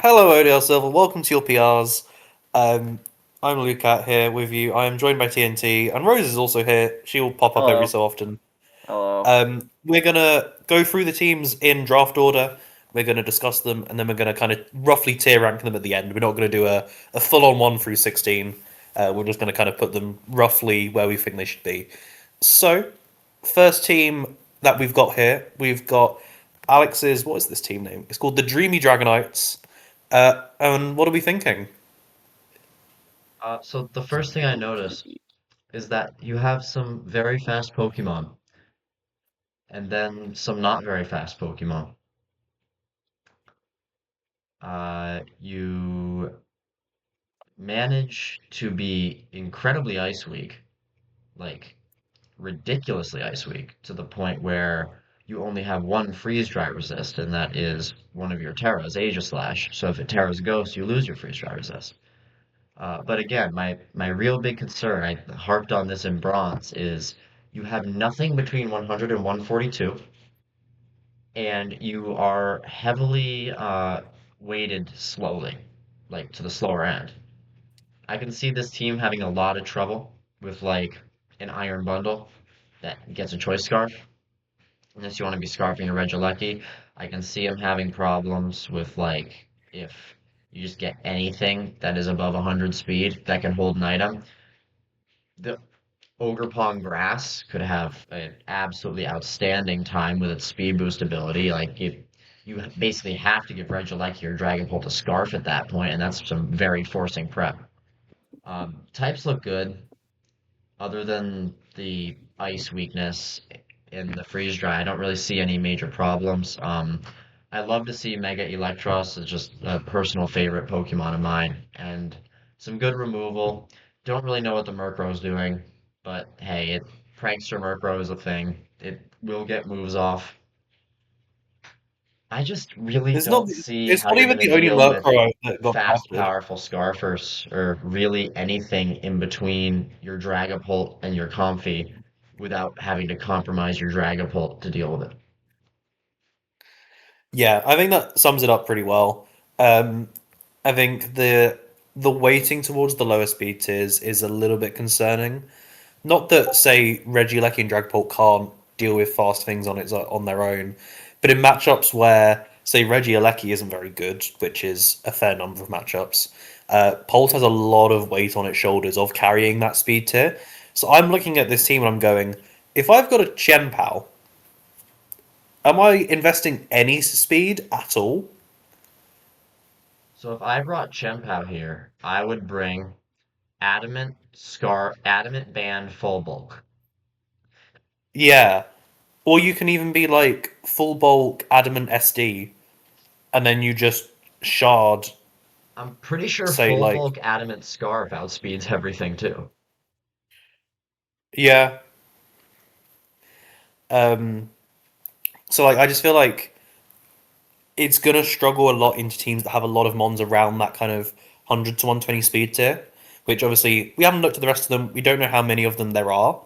Hello, ODL Silver. Welcome to your PRs. Um, I'm Lukat here with you. I am joined by TNT, and Rose is also here. She will pop up every Hello. so often. Hello. We're gonna go through the teams in draft order. We're gonna discuss them, and then we're gonna kind of roughly tier rank them at the end. We're not gonna do a full on 1 through 16. We're just gonna kind of put them roughly where we think they should be. So, first team that we've got here, we've got Alex's. What is this team name? It's called the Dreamy Dragonites. And what are we thinking? So the first thing I notice Okay. is that you have some very fast Pokemon and then some not very fast Pokemon. You manage to be incredibly ice weak, like ridiculously ice weak, to the point where you only have one freeze dry resist, and that is one of your Terras, Aegislash. So if it Terras Ghost, you lose your freeze dry resist. But again, my real big concern, I harped on this in bronze, is you have nothing between 100 and 142, and you are heavily weighted slowly, like to the slower end. I can see this team having a lot of trouble with like an iron bundle that gets a choice scarf. Unless you want to be scarfing a Regieleki, I can see him having problems with like if you just get anything that is above 100 speed that can hold an item. The Ogre Grass could have an absolutely outstanding time with its speed boost ability. Like you basically have to give Regieleki or Dragapult a scarf at that point, and that's some very forcing prep. Types look good, other than the ice weakness and the freeze dry. I don't really see any major problems. I love to see Mega Electros. It's just a personal favorite Pokemon of mine, and some good removal. Don't really know what the Murkrow's doing, but hey, Prankster Murkrow is a thing. It will get moves off. I just really It's not. don't see It's how not you're even going to the only deal with Murkrow that got fast, drafted. powerful Scarfers or really anything in between your Dragapult and your Comfey without having to compromise your Dragapult to deal with it. Yeah, I think that sums it up pretty well. Um, I think the weighting towards the lower speed tiers is a little bit concerning. Not that say Regieleki and Dragapult can't deal with fast things on their own, but in matchups where say Regieleki isn't very good, which is a fair number of matchups, Pult has a lot of weight on its shoulders of carrying that speed tier. So I'm looking at this team and I'm going, if I've got a Chien-Pao, am I investing any speed at all? So if I brought Chien-Pao here, I would bring Adamant Band Full Bulk. Yeah. Or you can even be like full bulk adamant SD, and then you just shard, I'm pretty sure say Full like, Bulk Adamant Scarf outspeeds everything too. yeah. Um, so like I just feel like it's gonna struggle a lot into teams that have a lot of mons around that kind of 100 to 120 speed tier, which obviously we haven't looked at the rest of them. We don't know how many of them there are,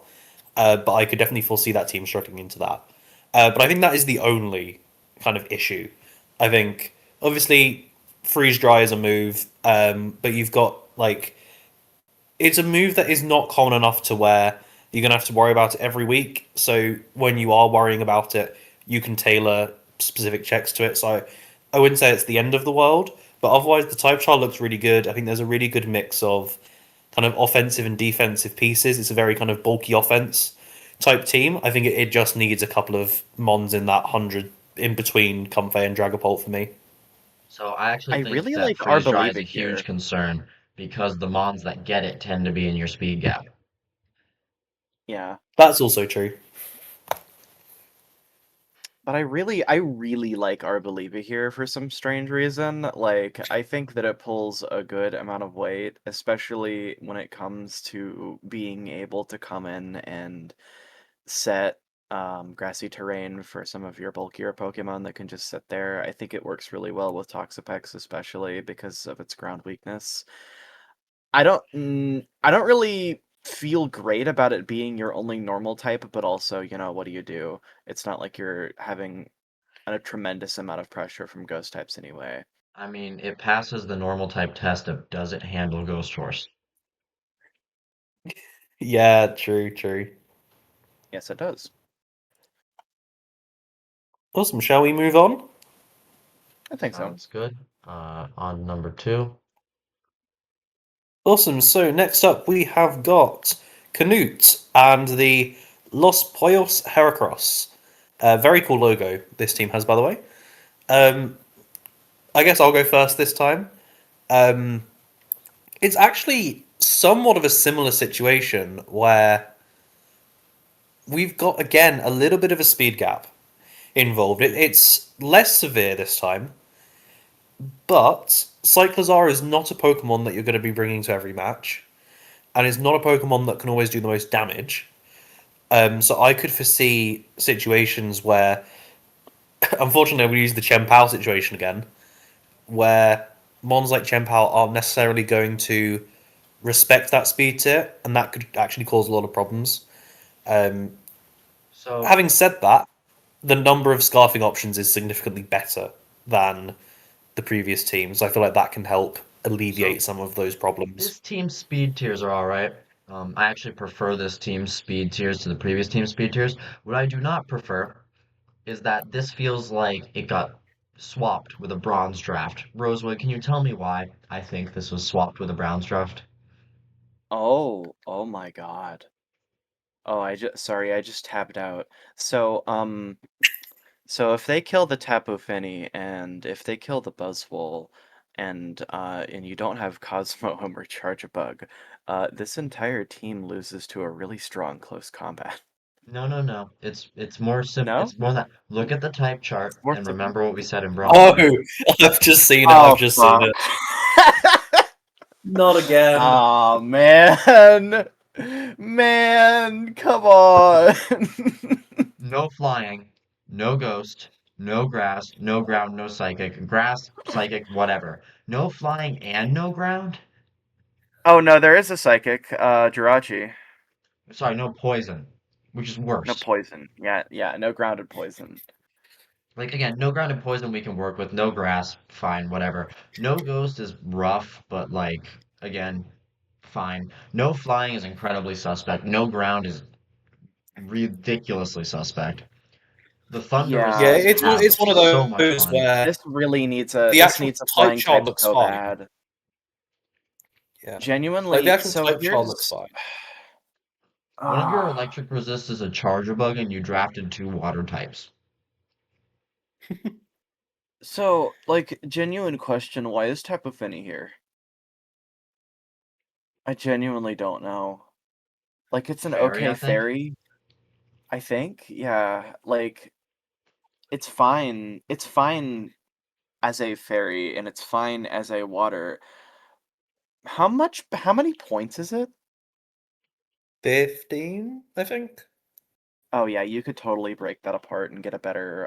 but I could definitely foresee that team struggling into that. But I think that is the only kind of issue. I think obviously freeze dry is a move, but you've got like it's a move that is not common enough to where you're gonna have to worry about it every week. So when you are worrying about it, you can tailor specific checks to it. So I wouldn't say it's the end of the world, but otherwise the type chart looks really good. I think there's a really good mix of kind of offensive and defensive pieces. It's a very kind of bulky offense type team. I think it just needs a couple of mons in that 100 in between Comfey and Dragapult for me. So I I actually think really that like freeze dry is a Arboliva huge here. concern because the mons that get it tend to be in your speed gap. Yeah. That's also true. But I really like Arboliva here for some strange reason. Like, I think that it pulls a good amount of weight, especially when it comes to being able to come in and set grassy terrain for some of your bulkier Pokemon that can just sit there. I think it works really well with Toxapex, especially because of its ground weakness. I don't really feel great about it being your only normal type, but also, what do you do? It's not like you're having a tremendous amount of pressure from ghost types anyway. I mean, it passes the normal type test of does it handle Ghost Horse? Yeah, true, true. Yes, it does. Awesome. Shall we move on? I think so. Sounds good. On number two. Awesome. So next up we have got Canute and the Los Pollos Heracross. Very cool logo this team has, by the way. Um, I guess I'll go first this time. Um, it's actually somewhat of a similar situation where we've got again a little bit of a speed gap involved. It's less severe this time, but Cyclizar is not a Pokemon that you're going to be bringing to every match, and is not a Pokemon that can always do the most damage. So I could foresee situations where, unfortunately, we use the Chien-Pao situation again, where Mons like Chien-Pao aren't necessarily going to respect that speed tier, and that could actually cause a lot of problems. Um, So, Having said that, the number of scarfing options is significantly better than the previous teams. I feel like that can help so alleviate some of those problems. this team's speed tiers are all right. I actually prefer this team's speed tiers to the previous team's speed tiers. What I do not prefer is that this feels like it got swapped with a bronze draft. Rosewood, can you tell me why I think this was swapped with a bronze draft? Oh my God. Oh, sorry, I just tapped out. So, so if they kill the Tapu Fini and if they kill the Buzzwole and you don't have Cosmo or Charge-a-Bug, this entire team loses to a really strong close combat. No, no, no. It's more sim. No? It's more that look at the type chart It's more and simple. remember what we said in Oh, bronze. I've just seen it. I've Oh just seen fuck. it. Not again. Oh man. Man, come on. No flying, no ghost, no grass, no ground, no psychic. Grass, psychic, whatever. No flying and no ground? Oh no, there is a psychic, Jirachi. Sorry, no poison, which is No worse. poison. Yeah, yeah, no grounded poison. Like again, no ground and poison we can work with. No grass, fine, whatever. No ghost is rough, but like again, fine. No flying is incredibly suspect. No ground is ridiculously suspect. The Yeah, Yeah, Thunderuses have it's one of so much those fun. where this really needs the this actual needs a type flying chart type looks so fine. bad. Yeah, like the Genuinely, actual so type chart looks here's fine. One of your ah electric resists is a charger bug and you drafted two water types. so like genuine question, why is Tapu Fini here? I genuinely don't know. Like it's an Fairy, okay I think. fairy, I think. Yeah, like it's fine. It's fine as a fairy and it's fine as a water. How many points is it? 15, I think. Oh yeah, you could totally break that apart and get a better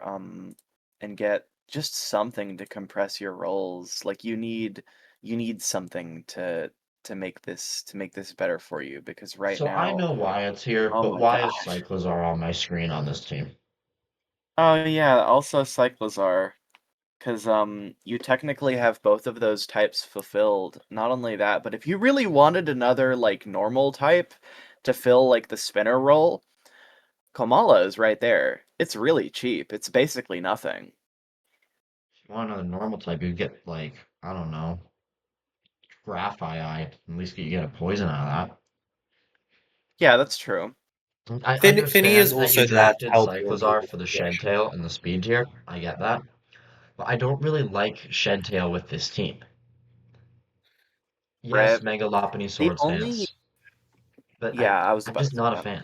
and get just something to compress your rolls. Like you need something to make this better for you because right So I now, know why it's here, oh but my why is gosh. Cyclizar on my screen on this team? Oh yeah, also Cyclizar. Because you technically have both of those types fulfilled. Not only that, but if you really wanted another like normal type to fill like the spinner role, Komala is right there. It's really cheap. It's basically nothing. If you want another normal type, you get like, I don't know, Graphite. At least you get a poison out of Yeah, that's true. that. I Finny is understand that you also there to drafted help you remove Cyclizar the for the Shed situation. Tail and the Speed tier. I get that. But I don't really like Shed Tail with this team. Yes, Right. Mega Lopunny The Sword only stance, but yeah, I was I'm about to just say not a that. fan.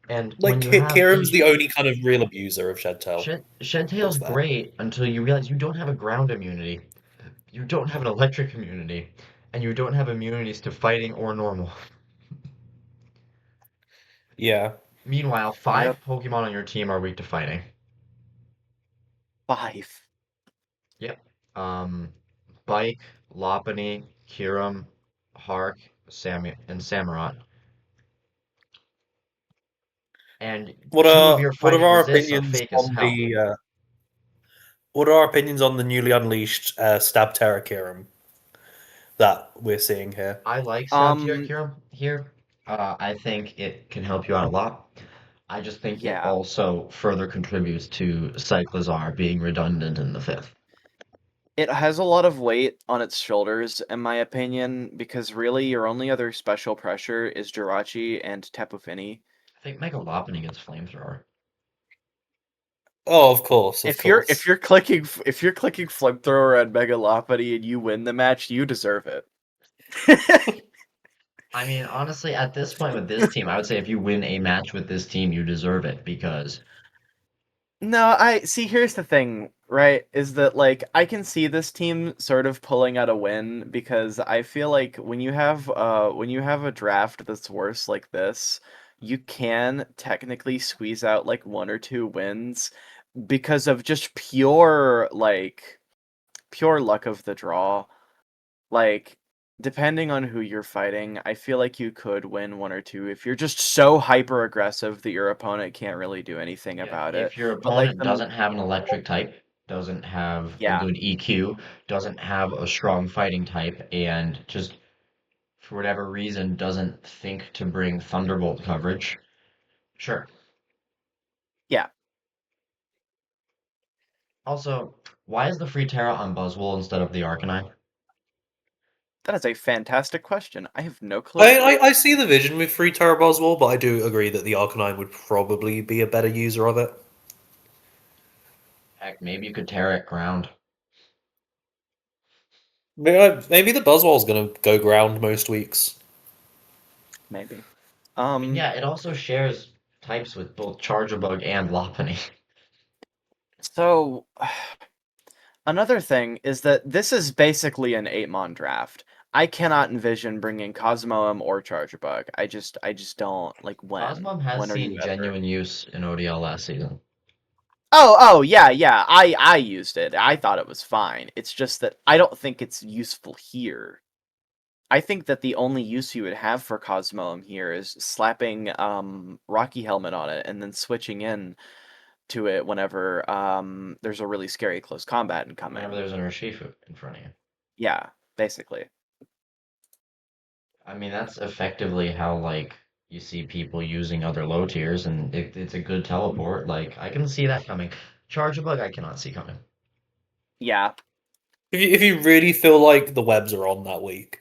And Like when you have Kieran's a the only kind of real abuser of Shedtail. Shed Is there? great until you realize you don't have a ground immunity, you don't have an electric immunity, and you don't have immunities to fighting or normal. Yeah. Meanwhile, Yep. five Pokemon on your team are weak to fighting. 5. Yep. Um, Bike, Lopunny, Kyurem, Hark, and Samurott. And two of your What are fighting our resists are opinions fake as on hell. the What are our opinions on the newly unleashed Stab Terra Kirim that we're seeing here? I like Stab Um, Tier here. I think it can help you out a lot. I just think it yeah. also further contributes to Cyclizar being redundant in the fifth. It has a lot of weight on its shoulders, in my opinion, because really your only other special pressure is Jirachi and Tapu Fini. I think Mega Lopunny gets Flamethrower. Oh, of course, of If you're if course. you're clicking if you're clicking Flamethrower and Mega Lopunny and you win the match, you deserve it. I mean, honestly, at this point with this team, I would say if you win a match with this team, you deserve it because No, I see. Here's the thing, right? Is that like I can see this team sort of pulling out a win because I feel like when you have a draft that's worse like this, you can technically squeeze out like one or two wins because of just pure luck of the draw. Like, depending on who you're fighting, I feel like you could win one or two if you're just so hyper aggressive that your opponent can't really do anything yeah, about it. if your But like opponent the doesn't have an electric type, doesn't have a yeah, good EQ, doesn't have a strong fighting type, and just for whatever reason doesn't think to bring Thunderbolt coverage, sure. yeah, Also, why is the free Terra on Buzzwole instead of the Arcanine? that is a fantastic question. I have no clue. I see the vision with free Terra Boswell, but I do agree that the Arcanine would probably be a better user of it. Heck, maybe you could Terra it ground. Maybe the Buzzwell's gonna go ground most weeks. Maybe. I mean, Um, yeah, it also shares types with both Charjabug and Lopunny. so another thing is that this is basically an 8-mon draft. I cannot envision bringing Cosmoem or Chargerbug. I just don't like when. Cosmom has When are you seen ever? genuine use in ODL last season. Oh, yeah, yeah. I used it. I thought it was fine. It's just that I don't think it's useful here. I think that the only use you would have for Cosmoem here is slapping Rocky Helmet on it and then switching in to it whenever there's a really scary close combat Whenever incoming. there's an Urshifu in front of you. Yeah, basically. I mean, that's effectively how, like, you see people using other low tiers, and it's a good teleport. Like, I can see that coming. Charjabug, I cannot see coming. Yeah. If you really feel like the webs are on that week,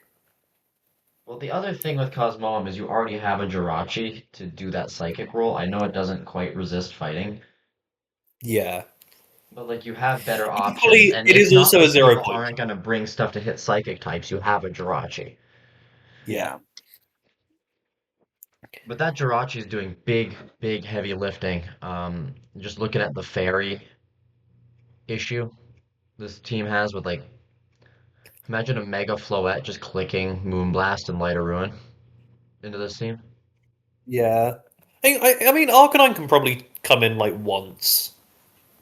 Well, the other thing with Cosmoem is you already have a Jirachi to do that psychic role. I know it doesn't quite resist fighting, yeah. but like you have better options, Equally, and it it's is not also a like zero people point. aren't gonna bring stuff to hit psychic types. You have a Jirachi. Yeah. Yeah. But that Jirachi is doing big, big heavy lifting. Just looking at the fairy issue this team has with like, imagine a Mega Floette just clicking Moonblast and Light of Ruin into this team. Yeah. I mean, Arcanine can probably come in like once,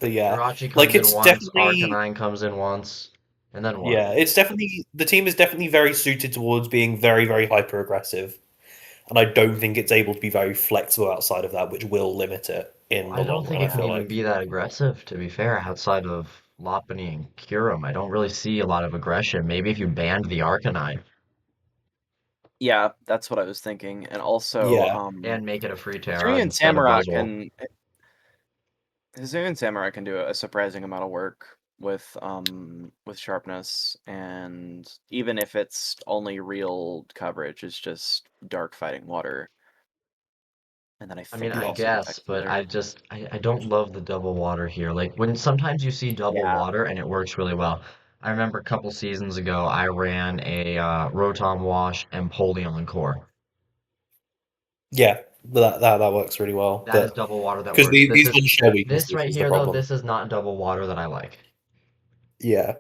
but yeah, Jirachi like comes in it's once, definitely Arcanine comes in once, and then what? yeah, it's definitely the team is definitely very suited towards being very very hyper aggressive, and I don't think it's able to be very flexible outside of that, which will limit it Well, in the I don't long think run. I it can feel even like be that aggressive, to be fair, outside of Lopunny and Kyurem. I don't really see a lot of aggression. Maybe if you banned the Arcanine Yeah, that's what I was thinking. And also, yeah, and make it a free Terra Hisuian instead of Samurott Buzzwole. can Hisuian Samurai can do a surprising amount of work with sharpness, and even if it's only real coverage, it's just dark fighting water. And then I I mean, think it I also guess, detects but ether. I don't love the double water here. Like when sometimes you see double Yeah. water and it works really well. I remember a couple seasons ago I ran a Rotom Wash and Empoleon Core. yeah, but that works really well. That is But double water that because works. these ones share This weaknesses right is the here though, problem. this is not double water that I like. Yeah,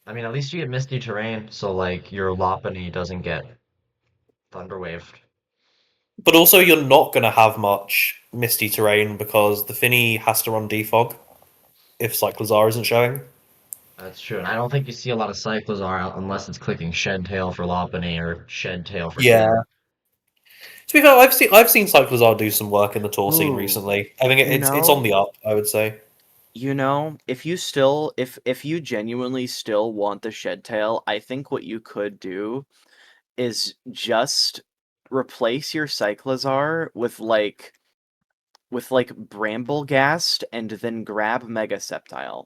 I mean, at least you get Misty Terrain, so like your Lopunny doesn't get Thunder Waved. but also you're not gonna have much misty terrain because the Finny has to run defog if Cyclizar isn't showing. That's true, and I don't think you see a lot of Cyclizar out unless it's clicking Shed Tail for Lopunny or Shed Tail for Yeah. Kyurem. To be fair, I've seen Cyclizar do some work in the tour scene Ooh, recently. I think you it's on know, the up. I would say. You know, if you genuinely still want the shed tail, I think what you could do is just replace your Cyclizar with like Bramblegast and then grab Mega Sceptile.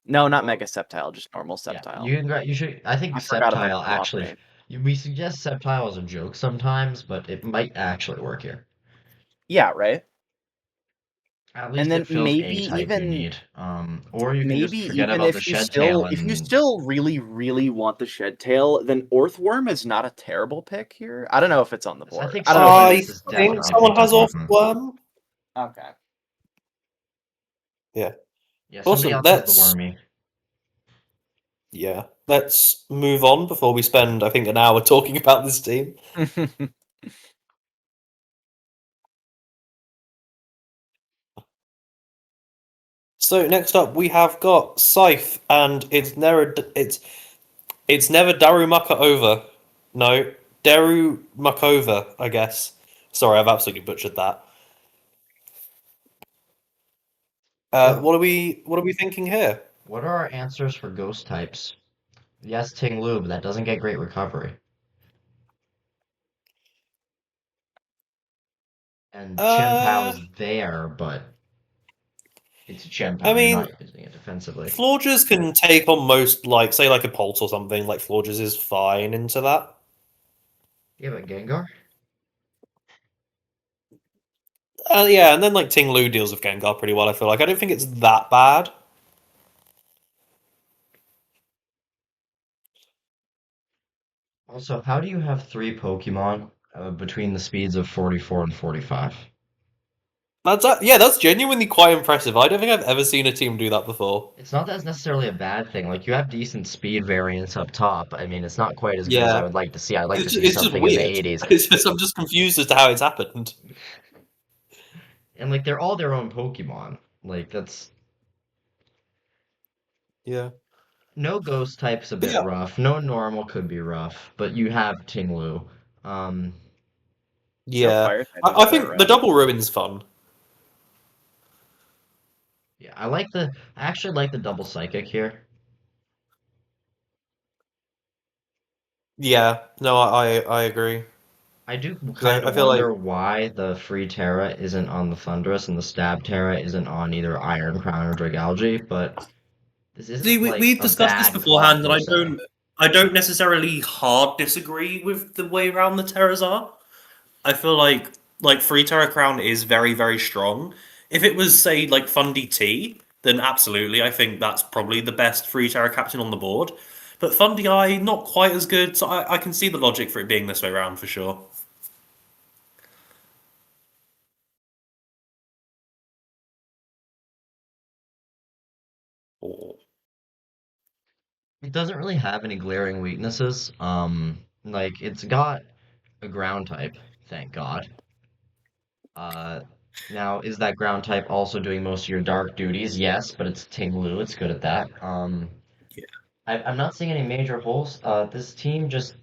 No, not Well, Mega Sceptile, just normal yeah, Sceptile. you should. I think I forgot about Sceptile the drop actually. rate. We suggest Sceptile as a joke sometimes, but it might actually work here. Yeah, right? At And least then it fills a type you need. Or you can maybe just forget even about the shed tail if you and still really, really want the shed tail, then Orthworm is not a terrible pick here. I don't know if it's on the I board. think I don't know if I Sylvanus anybody's is playing think definitely someone Orthworm. has pickable. Orthworm. Okay. Yeah. Yeah, somebody Awesome. else has the wormy. Let's move on before we spend, I think, an hour talking about this team. So next up, we have got Scythe, and it's never Darumaka over. No, Deru Makova, I guess. Sorry, I've absolutely butchered that. So, What are we thinking here? what are our answers for ghost types? Yes, Ting Lu, but that doesn't get great recovery. And Chien-Pao Uh, is there, but it's a I Chien-Pao. You're mean, not using it defensively. Florges can take on most, like, say, like a Pulse or something. Like Florges is fine into that. Yeah, but Gengar? Yeah, and then like Ting Lu deals with Gengar pretty well. I feel like I don't think it's that bad. Also, how do you have three Pokemon between the speeds of 44 and 45? Yeah, that's genuinely quite impressive. I don't think I've ever seen a team do that before. It's not that it's necessarily a bad thing. Like, you have decent speed variance up top. I mean, it's not quite as good as I Yeah, would like to see. I'd like to see it's just something in the weird. 80s. I'm just confused as to how it's happened. And, like, they're all their own Pokemon. Like, that's. Yeah, No ghost type's a but bit yeah, rough. No normal could be rough. But you have Ting Um, No yeah. fire type is I ever think the rough. double ruin's fun. yeah, I actually like the double psychic here. Yeah, no, I agree I do because kind I of feel like wonder why the free Terra isn't on the Thundurus and the stab Terra isn't on either Iron Crown or Dragalge, but this see, isn't like we've a discussed this bad call beforehand, and per se. I don't necessarily hard disagree with the way around the Terras are. I feel like Free Terra Crown is very, very strong. If it was, say, like Fundy T, then absolutely, I think that's probably the best Free Terra captain on the board. But Fundy I, not quite as good, so I can see the logic for it being this way around for sure. Oh. It doesn't really have any glaring weaknesses. Like it's got a ground type, thank God. Uh, Now is that ground type also doing most of your dark duties? Yes, but it's Ting it's good at that. Yeah. I'm not seeing any major holes. This team just,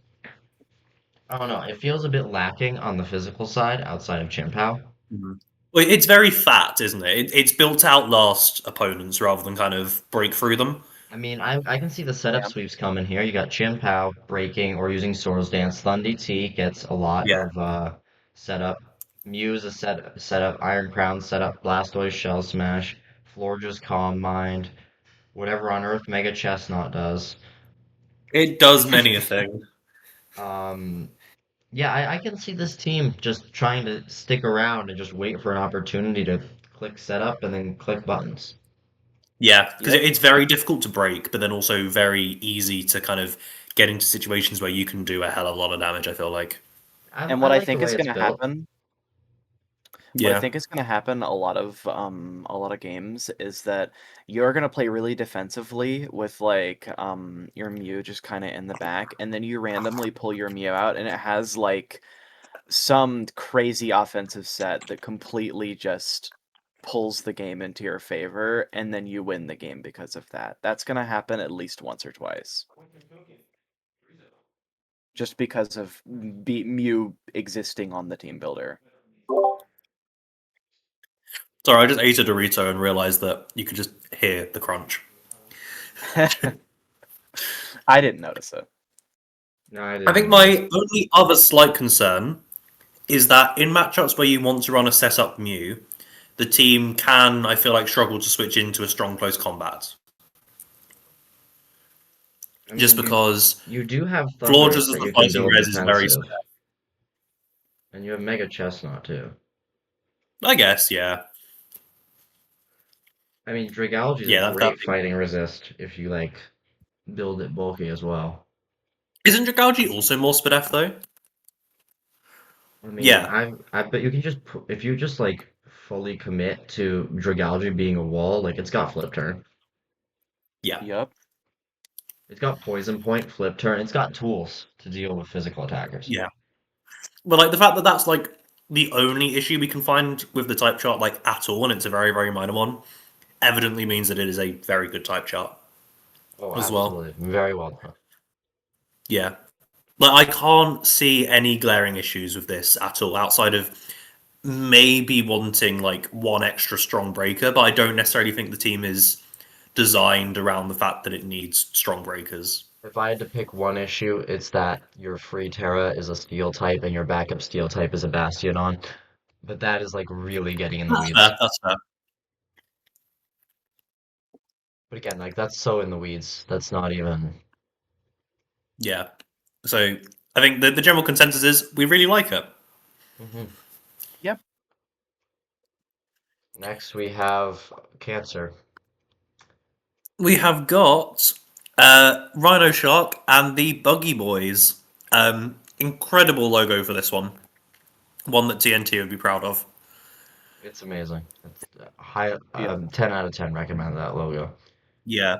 I don't know, it feels a bit lacking on the physical side outside of Chien-Pao. Mhm. Well, it's very fat, isn't it? It's built to outlast opponents rather than kind of break through them. I mean, I can see the setup Yeah. sweeps coming here. You got Chien-Pao breaking or using Swords Dance. Thundy T gets a lot Yeah. of setup. Muse is setup. Iron Crown setup. Blastoise Shell Smash. Florges Calm Mind. Whatever on Earth Mega Chestnut does. It does many a thing. Um, yeah, I can see this team just trying to stick around and just wait for an opportunity to click setup and then click buttons. Yeah, because Yep. it's very difficult to break, but then also very easy to kind of get into situations where you can do a hell of a lot of damage, I feel like. And I like the way it's built. what I Yeah. think is gonna happen a lot of games is that you're gonna play really defensively with like your Mew just kinda in the back, and then you randomly pull your Mew out and it has like some crazy offensive set that completely just pulls the game into your favor, and then you win the game because of that. That's gonna happen at least once or twice. Just because of Mew existing on the team builder. Sorry, I just ate a Dorito and realized that you could just hear the crunch. I didn't notice it. No, I I didn't think notice. my only other slight concern is that in matchups where you want to run a setup Mew, the team can, I feel like, struggle to switch into a strong close combat. I Just mean, because you do have Florges Thundurus as that the you can fighting build res is very defensive, safe. and you have Mega Chestnut too. I guess, yeah. I mean, Dragalge is a Yeah, that great fighting resist if you like build it bulky as well. isn't Dragalge also more Spadef though? I mean, Yeah, I bet you can just if you just like fully commit to Dragalge being a wall, like it's got flip turn, yeah, Yup. it's got poison point, flip turn, it's got tools to deal with physical attackers. yeah. But like the fact that that's like the only issue we can find with the type chart like at all, and it's a very, very minor one, evidently means that it is a very good type chart Oh, as well. absolutely, very well done. Yeah. Like I can't see any glaring issues with this at all, outside of maybe wanting like one extra strong breaker, but I don't necessarily think the team is designed around the fact that it needs strong breakers. If I had to pick one issue, it's that your free Terra is a steel type and your backup steel type is a Bastion. But that is like really getting in the That's fair. weeds. That's fair. But again, like that's so in the weeds. That's not even. Yeah. So I think the general consensus is we really like it. Mhm. Yep. Next we have Cancer. We have got Rhino Shark and the Buggy Boys. Incredible logo for this one. One that TNT would be proud of. It's amazing. It's high, Yep. 10 out of 10 recommend that logo. Yeah.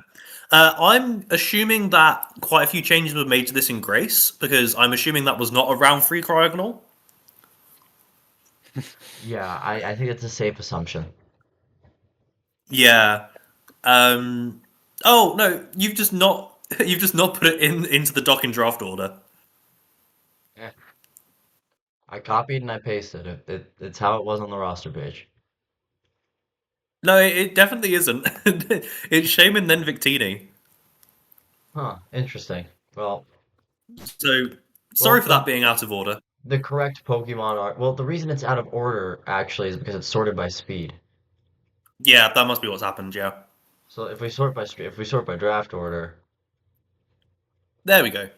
I'm assuming that quite a few changes were made to this in Grace, because I'm assuming that was not a round 3 Cryogonal. Yeah, I think it's a safe assumption. Yeah. Um, oh, no, you've just not. You've just not put it into the dock in draft order. Eh, I copied and I pasted it. It's how it was on the roster page. No, it definitely isn't. It's Shaman then Victini. Huh, interesting. Well, So well, sorry for that being out of order. the correct Pokemon are, well, the reason it's out of order actually is because it's sorted by speed. Yeah, that must be what's happened. Yeah, So if we sort by speed, if we sort by draft order, there we go.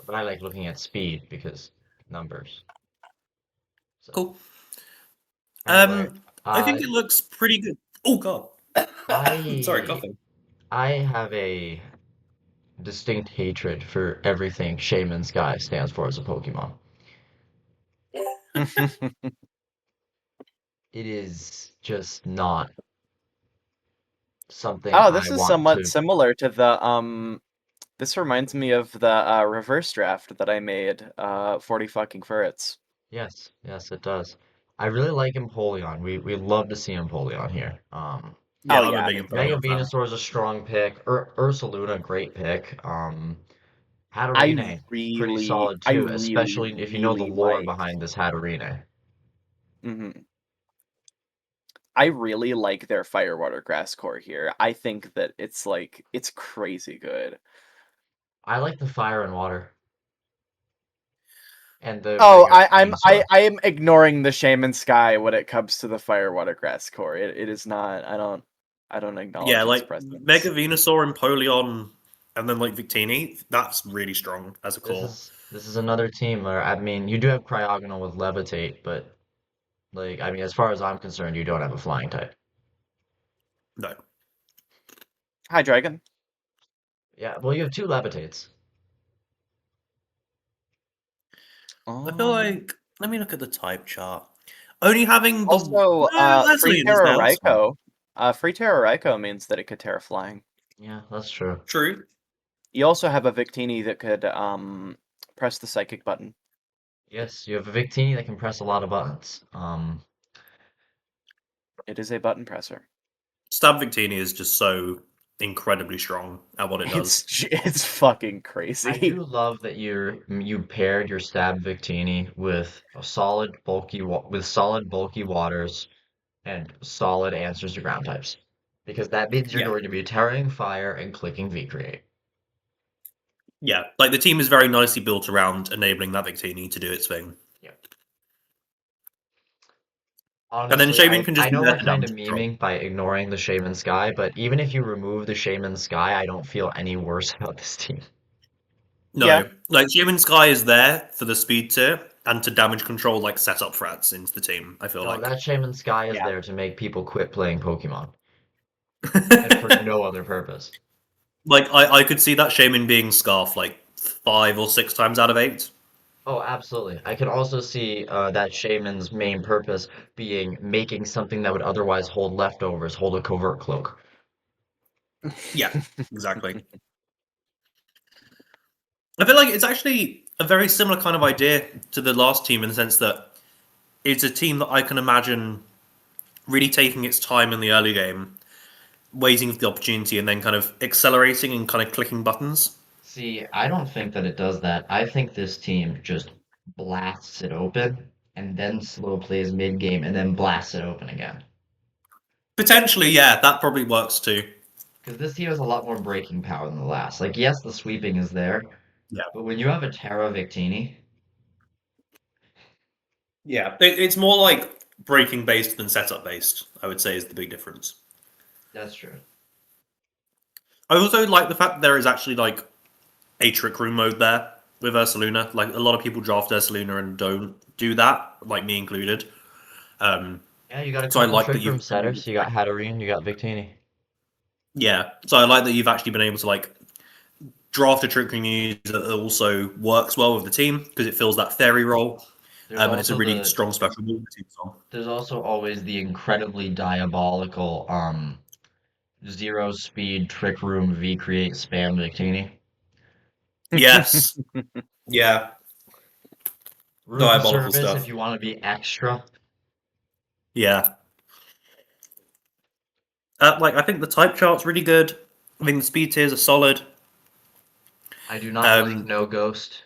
but I like looking at speed because numbers. So Cool. anyway, I think it looks pretty good. Oh god, sorry, I coughing. I have a distinct hatred for everything Shaman Sky stands for as a Pokemon. It is just not something Oh, I this is want somewhat to. similar to the this reminds me of the reverse draft that I made, 40 fucking ferrets. Yes, yes, it does. I really like Empoleon. We love to see Empoleon here. Yeah, Oh I'm a yeah, big me too. Mega Empoleon fan. Venusaur is a strong pick. Ursaluna, great pick. I Hatterene, pretty really, solid I too, really, especially if you know the really lore like. behind this Hatterene. Mhm. I really like their firewater grass core here. I think that it's crazy good. I like the fire and water and the Oh, Mega Venusaur. I am ignoring the Shaman Sky when it comes to the firewater grass core. It is not. I don't Yeah, acknowledge its like Mega presence. Venusaur and Empoleon, and then like Victini. That's really strong as a This core. is this is another team where I mean you do have Cryogonal with Levitate, but like I mean as far as I'm concerned, you don't have a flying type. No, Hi, Dragon. Yeah, well you have two Levitates. I feel Um. like let me look at the type chart. Only having the Also, free Leslie is Terra there. That's fine. Raikou. Free Terra Raikou means that it could Terra Flying. Yeah, that's true. True. You also have a Victini that could press the Psychic button. Yes, you have a Victini that can press a lot of buttons. It is a button presser. Stab Victini is just so incredibly strong at what it does. It's fucking I do crazy. love that you paired your Stab Victini with a solid bulky with solid bulky waters and solid answers to ground types. Because that means you're Yeah. going to be Terraring Fire and clicking V-Create. Yeah, like the team is very nicely built around enabling that Victini to do its thing. Yeah. And then Honestly, Shaman can I just be know there we're to kind damage of control. memeing by ignoring the Shaman Sky, but even if you remove the Shaman Sky, I don't feel any worse about this team. Yeah. No, like Shaman Sky is there for the speed tier and to damage control like setup threats into the team, I feel No, like. that Shaman Sky is Yeah. there to make people quit playing Pokemon, and for no other purpose. Like I could see that Shaman being Scarf like 5 or 6 times out of 8. Oh, absolutely. I could also see that Shaman's main purpose being making something that would otherwise hold leftovers, hold a covert cloak. Yeah, exactly. I feel like it's actually a very similar kind of idea to the last team in the sense that it's a team that I can imagine really taking its time in the early game, waiting for the opportunity, and then kind of accelerating and kind of clicking buttons. See, I don't think that it does that. I think this team just blasts it open and then slow plays mid game and then blasts it open again. Potentially, yeah, that probably works too. Because this team has a lot more breaking power than the last. Like, yes, the sweeping is there, Yeah, but when you have a Terra Victini, yeah. It's more like breaking based than setup based. I would say is the big difference. that's true. I also like the fact that there is actually like a trick room mode there with Ursaluna. Like a lot of people draft Ursaluna and don't do that, like me included. Um, Yeah, you got a so I couple like that Trick Room you've setters. You got Hatterene, you got Victini. yeah. So I like that you've actually been able to like draft a trick room user that also works well with the team because it fills that fairy role, There's and it's a also really strong special move the team's on. there's also always the incredibly diabolical zero speed Trick Room V create spam Victini. Yes, yeah, Room diabolical service if stuff. you want to be extra. Yeah, like I think the type chart's really good. I think the speed tiers are solid. I do not like Um, no ghost.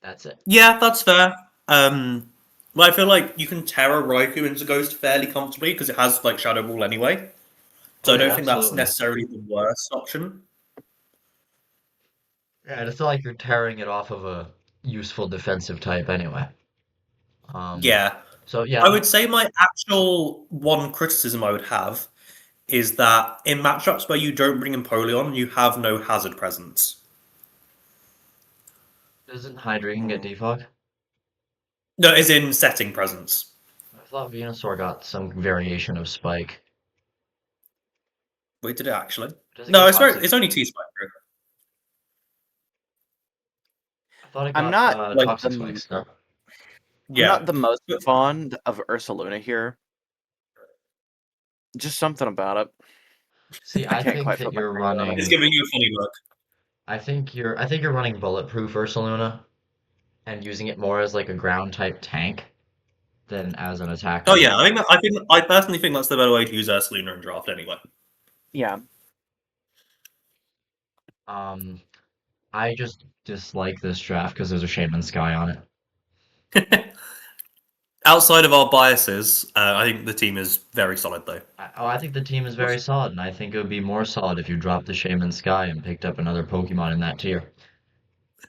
That's it. yeah, that's fair. Well, I feel like you can Terra Raikou into Ghost fairly comfortably because it has like Shadow Ball anyway. Oh So I yeah, don't think that's absolutely. necessarily the worst option. Yeah, it's not like you're tearing it off of a useful defensive type anyway. Um, Yeah, so yeah, I would say my actual one criticism I would have is that in matchups where you don't bring Empoleon, you have no hazard presence. doesn't Hydreigon get Mm. defog? No, as in setting presence. I thought Venusaur got some variation of spike. Wait, did it actually? Does it No, get it's very, toxic? it's only T Spike. I thought it I'm got not Like, toxic spikes. No. I'm yeah. not the most But, fond of Ursaluna here. Just something about it. See, I I can't think quite that put my you're finger on it. it's running. giving you a funny look. I think you're running bulletproof Ursaluna and using it more as like a ground type tank than as an Oh attacker. yeah, I personally think that's the better way to use Ursaluna in draft anyway. Yeah. Um, I just dislike this draft because there's a Shaman Sky on it. Outside of our biases, I think the team is very solid though. I think the team is very solid, and I think it would be more solid if you dropped the Shaman Sky and picked up another Pokemon in that tier.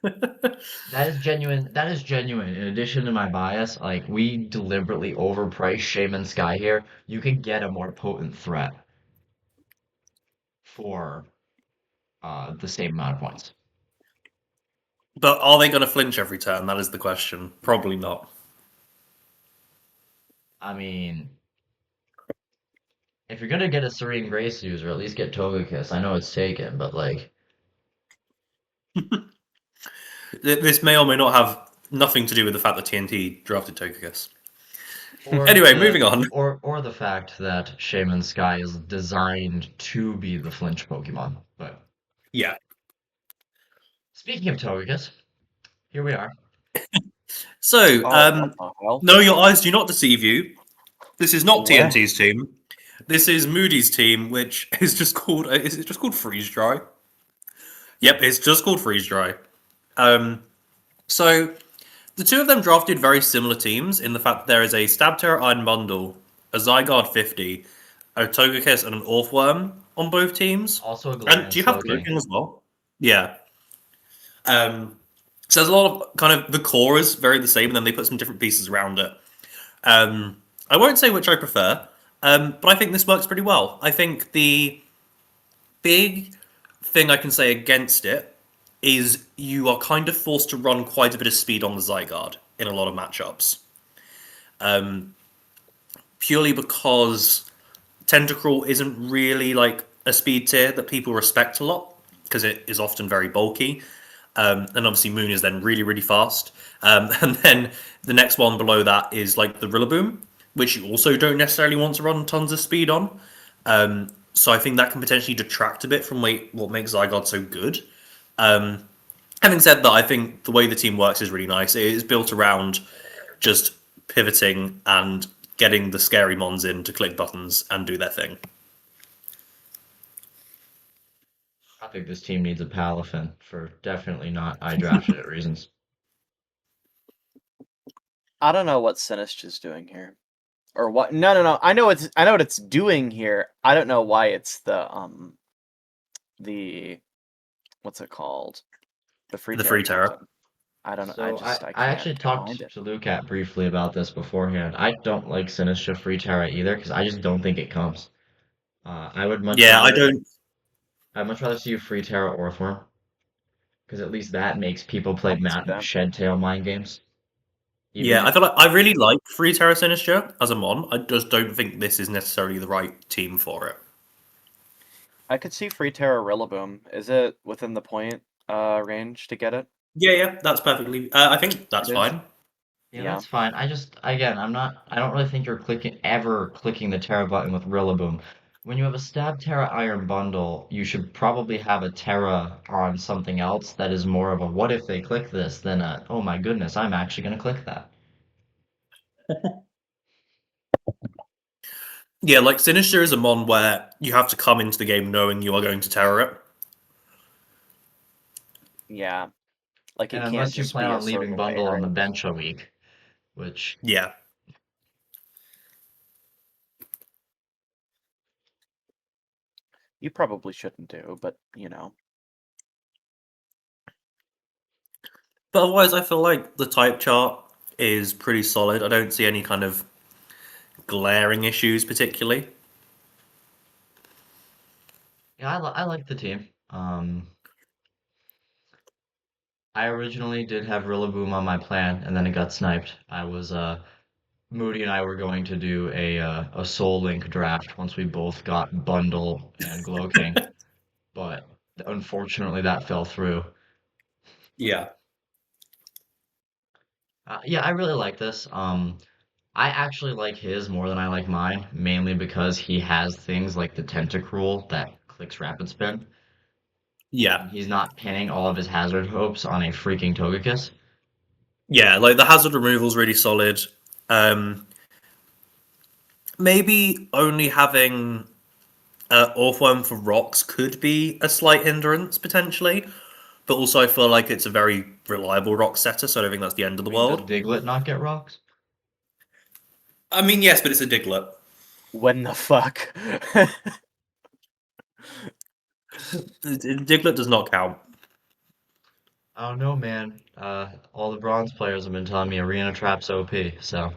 That is genuine. That is genuine. In addition to my bias, like we deliberately overpriced Shaman Sky here. You could get a more potent threat for the same amount of points. But are they going to flinch every turn? That is the question. Probably not. I mean, if you're gonna get a Serene Grace user, at least get Togekiss. I know it's taken, but like, This may or may not have nothing to do with the fact that TNT drafted Togekiss. or Anyway, moving on. or the fact that Shaman Sky is designed to be the flinch Pokemon. But Yeah. speaking of Togekiss, here we are. So, Oh, what the hell? no, your eyes do not deceive you. This is not What? TNT's team. This is Moody's team, which is just called. Is it just called Freeze Dry? Yep, it's just called Freeze Dry. Um, so The two of them drafted very similar teams in the fact that there is a Stabterra Iron Bundle, a Zygarde 50, a Togekiss, and an Orthworm on both teams. Also a And Galarian do you have Slowking. Cloaking as well? Yeah. So there's a lot of kind of the core is very the same, and then they put some different pieces around it. I won't say which I prefer, but I think this works pretty well. I think the big thing I can say against it is you are kind of forced to run quite a bit of speed on the Zygarde in a lot of matchups. Purely because Tentacruel isn't really like a speed tier that people respect a lot because it is often very bulky. And obviously Moon is then really, really fast. And then the next one below that is like the Rillaboom, which you also don't necessarily want to run tons of speed on. So I think that can potentially detract a bit from what makes Zygarde so good. Having said that, I think the way the team works is really nice. It is built around just pivoting and getting the scary mons in to click buttons and do their thing. I think this team needs a Palafin for definitely not I drafted it reasons. I don't know what Sinistcha is doing here, or what. No, no, no. I know what it's doing here. I don't know why it's the what's it called? The free The Terra free Terra. content. I don't know. So I I can't actually find talked it. to Lukat briefly about this beforehand. I don't like Sinistcha Free Terra either because I just don't think it comes. I would much Yeah, I rather don't. I'd much rather see you Free Terra Orthworm because at least that makes people play I can see that. Shed Tail mind games. Even Yeah, I if feel like I really like free Terra Sinistra as a mon. I just don't think this is necessarily the right team for it. I could see free Terra Rillaboom. Is it within the point range to get it? Yeah, yeah, that's perfectly. I think that's It is. fine. Yeah, Yeah. that's fine. I just, again, I don't really think you're clicking the Terra button with Rillaboom. When you have a Stab Terra Iron Bundle, you should probably have a Terra on something else that is more of a what if they click this than a, oh my goodness, I'm actually going to click that. Yeah, like Sinistra is a mon where you have to come into the game knowing you are going to Terra it. Yeah. Like And it can't unless you just plan be a on leaving throwaway, Bundle on the right? bench a week, which, Yeah, You probably shouldn't do, but you know. but otherwise, I feel like the type chart is pretty solid. I don't see any kind of glaring issues particularly. yeah, I like the team. I originally did have Rillaboom on my plan, and then it got sniped. Moody and I were going to do a Soul Link draft once we both got Bundle and Glow King, but unfortunately that fell through. Yeah. Yeah, I really like this. I actually like his more than I like mine, mainly because he has things like the Tentacruel that clicks Rapid Spin, Yeah. and he's not pinning all of his hazard hopes on a freaking Togekiss. Yeah, like the hazard removal is really solid. Um, maybe only having Orthworm for rocks could be a slight hindrance potentially, but also I feel like it's a very reliable rock setter, so I don't think that's the end of I the mean, does world. Diglett not get rocks? I mean, yes, but it's a Diglett. When the fuck? Diglett does not count. I don't know, man. All the bronze players have been telling me Arena Trap's OP, so.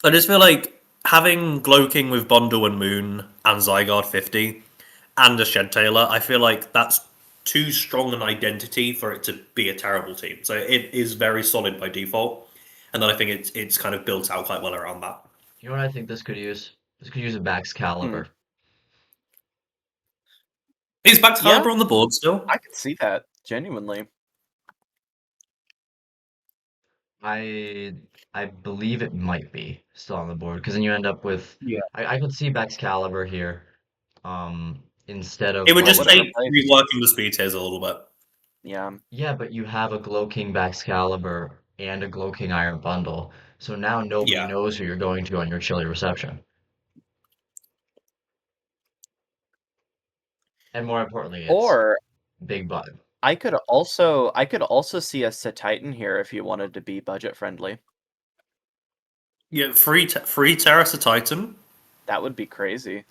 I just feel like having Glowking with Bundle and Moon and Zygarde 50 and a Shed Tailor, I feel like that's too strong an identity for it to be a terrible team. So it is very solid by default, and then I think it's kind of built out quite well around that. You know what I think this could use? This could use a Bax Hmm. Caliber. Is Back Yeah, Caliber on the board still? I could see that genuinely. I I believe it might be still on the board because then you end up with Yeah. I could see Bax Caliber here, instead It of would What just would it like take replace? reworking the speed tiers a little bit. Yeah. yeah, but you have a Glow King Bax Caliber and a Glow King Iron Bundle, so now nobody Yeah. knows who you're going to on your chilly reception, and more importantly, it's Or big button. I could also see a Titan here if you wanted to be budget friendly. Yeah, free Terrace Titan That would be crazy.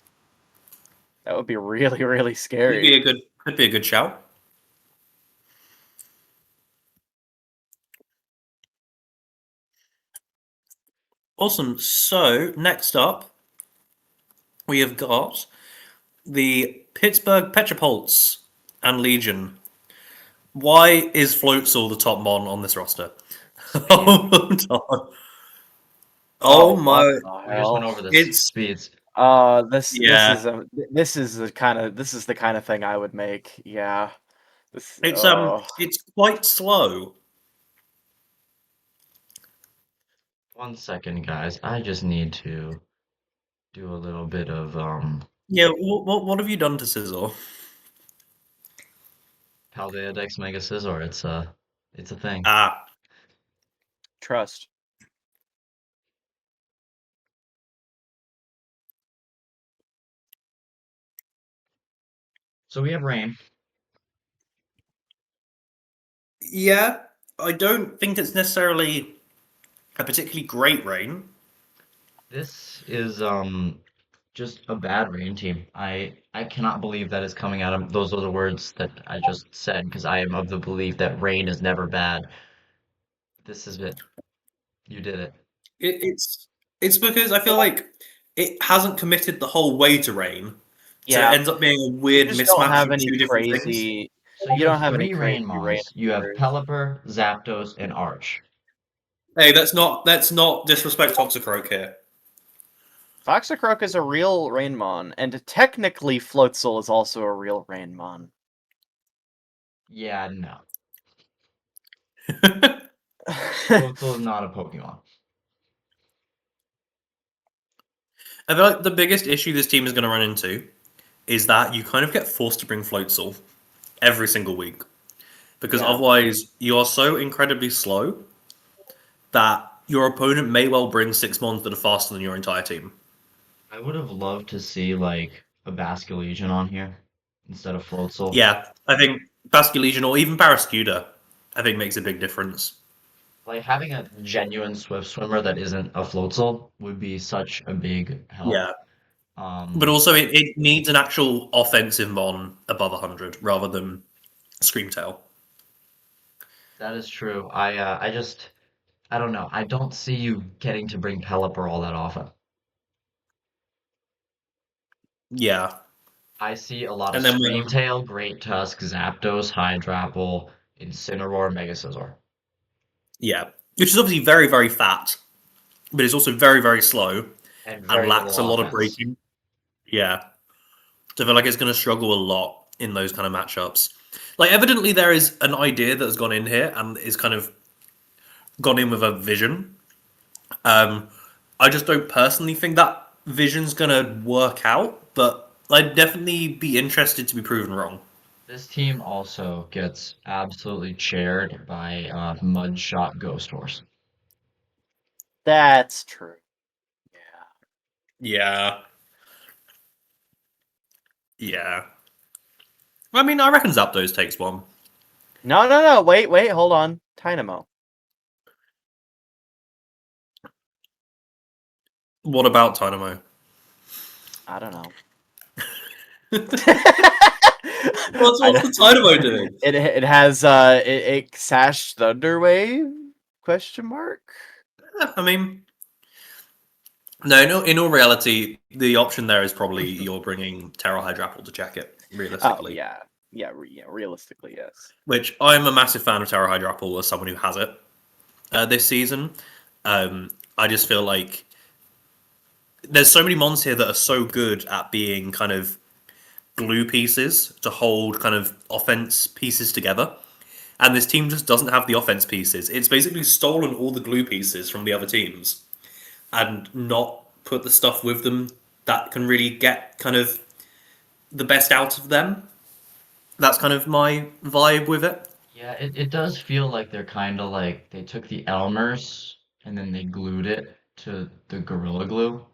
That would be really, really could be scary. a good shout. Awesome. So next up, we have got the Pittsburgh Petropolts and Legion. Why is Floatzel the top mon on this roster? Speed. Hold on. Oh Oh, what my! the We just went hell? over this. It's Speeds. This yeah. is a this is the kind of thing I would make. Yeah. This It's quite slow. One second, guys. I just need to do a little bit of Yeah. What have you done to Sizzle? Paldeodex Mega Scizor. It's a thing. Ah, trust. So we have rain. yeah. I don't think it's necessarily a particularly great rain. This is just a bad rain team. I cannot believe that is coming out of those are the words that I just said because I am of the belief that rain is never bad. This is it. You did it. It's because I feel like it hasn't committed the whole way to rain, so it Yeah, ends up being a you weird just don't mismatch have of any two different things. crazy. So You you have don't have any three crazy rain rain mons. You have numbers. Pelipper, Zapdos, and Arch. Hey, that's not disrespect Toxicroak here. Foxacroak is a real Rainmon, and technically Floatzel is also a real Rainmon. Yeah, no. I Floatzel is not a Pokemon. feel like the biggest issue this team is going to run into is that you kind of get forced to bring Floatzel every single week because Yeah. otherwise you are so incredibly slow that your opponent may well bring six mons that are faster than your entire team. I would have loved to see like a Basculegion on here instead of Floatzel. Yeah, I think Basculegion or even Barraskewda, I think makes a big difference. Like having a genuine Swift swimmer that isn't a Floatzel would be such a big help. Yeah, but Um, also it needs an actual offensive mon above 100 rather than Screamtail. that is true. I don't know. I don't see you getting to bring Pelipper all that often. Yeah, I see a lot of and then Screamtail, Great Tusk, Zapdos, Hydrapple, Incineroar, Mega Scizor, yeah, which is obviously very very fat, but it's also very very slow and and very lacks little a lot of offense. breaking. Yeah, so I feel like it's going to struggle a lot in those kind of matchups. Like evidently there is an idea that has gone in here and is kind of gone in with a vision. Um, I just don't personally think that vision's gonna work out, but I'd definitely be interested to be proven wrong. This team also gets absolutely chaired by Mudshot Ghost Horse. That's true. Yeah. Yeah, yeah. I mean, I reckon Zapdos takes one. No, no, no. Wait, hold on. Dynamo. What about Dynamo? I don't know. What's I what's don't, the Dynamo doing? it has it Sash Thunderwave question mark. I mean, no, no. In all reality, the option there is probably you're bringing Terra Hydrapple to check it. Oh Realistically, yeah, yeah. Realistically, yes. which I'm a massive fan of Terra Hydrapple as someone who has it this season. Um, I just feel like there's so many mons here that are so good at being kind of glue pieces to hold kind of offense pieces together. And this team just doesn't have the offense pieces. It's basically stolen all the glue pieces from the other teams and not put the stuff with them that can really get kind of the best out of them. That's kind of my vibe with it. Yeah, it does feel like they're kind of like they took the Elmers and then they glued it to the Gorilla Glue,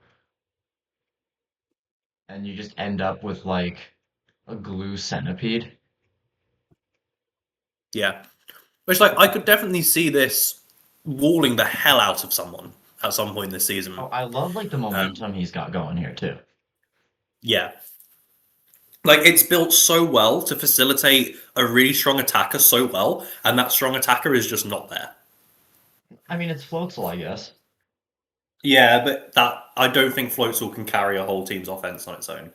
and you just end up with like a glue centipede. Yeah. Which, like, I could definitely see this walling the hell out of someone at some point this season. Oh, I love like the Um, momentum he's got going here too. yeah. Like, it's built so well to facilitate a really strong attacker so well, and that strong attacker is just not there. I mean, it's Floatzel, I guess. Yeah, but that I don't think Floatzel can carry a whole team's offense on its own.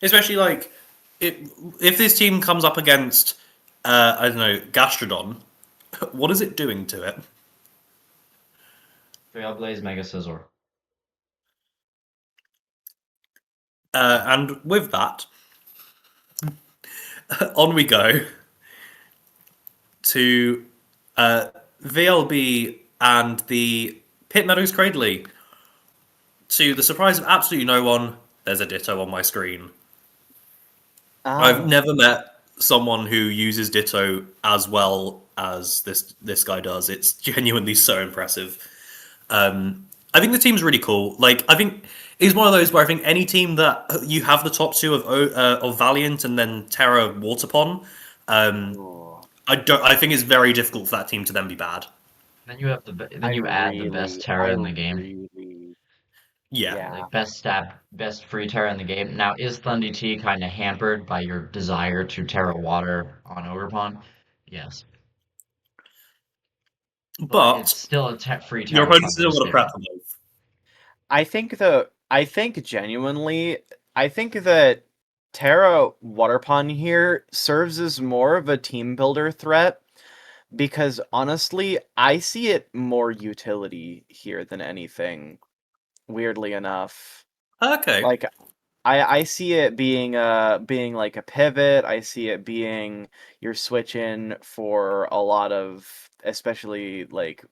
Especially like if this team comes up against I don't know Gastrodon, what is it doing to it? Trailblaze Mega Scizor. And with that, on we go to VLB and the Pit Meadows Cradley. To the surprise of absolutely no one, there's a Ditto on my screen. I've Ah, never met someone who uses Ditto as well as this guy does. It's genuinely so impressive. I think the team's really cool. Like, I think it's one of those where I think any team that you have the top two of Valiant and then Terra Waterpon, ooh, I don't. I think it's very difficult for that team to then be bad. Then you have then I you add the best really, Terra I in the game. really, Yeah, yeah. Like best stab, best free Terra in the game. Now, is Thundy T kind of hampered by your desire to Terra Water on Ogerpon? Yes, but it's but still a free your Terra opponent's Thunder still got to prep Spirit. for both. I think genuinely, I think that Terra Waterpon here serves as more of a team builder threat because honestly, I see it more utility here than anything, weirdly enough. Okay. Like I see it being like a pivot. I see it being you're switching for a lot of especially like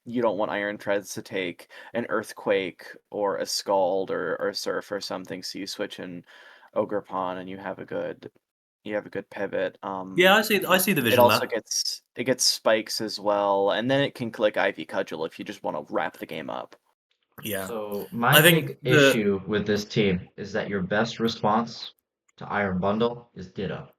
you don't want Iron Treads to take an earthquake or a scald or surf or something, so you switch in Ogre Pawn and you have a good pivot. Yeah, I see. I see the It vision also there. gets spikes as well, and then it can click Ivy Cudgel if you just want to wrap the game up. Yeah, So my I think big issue with this team is that your best response to Iron Bundle is Ditto.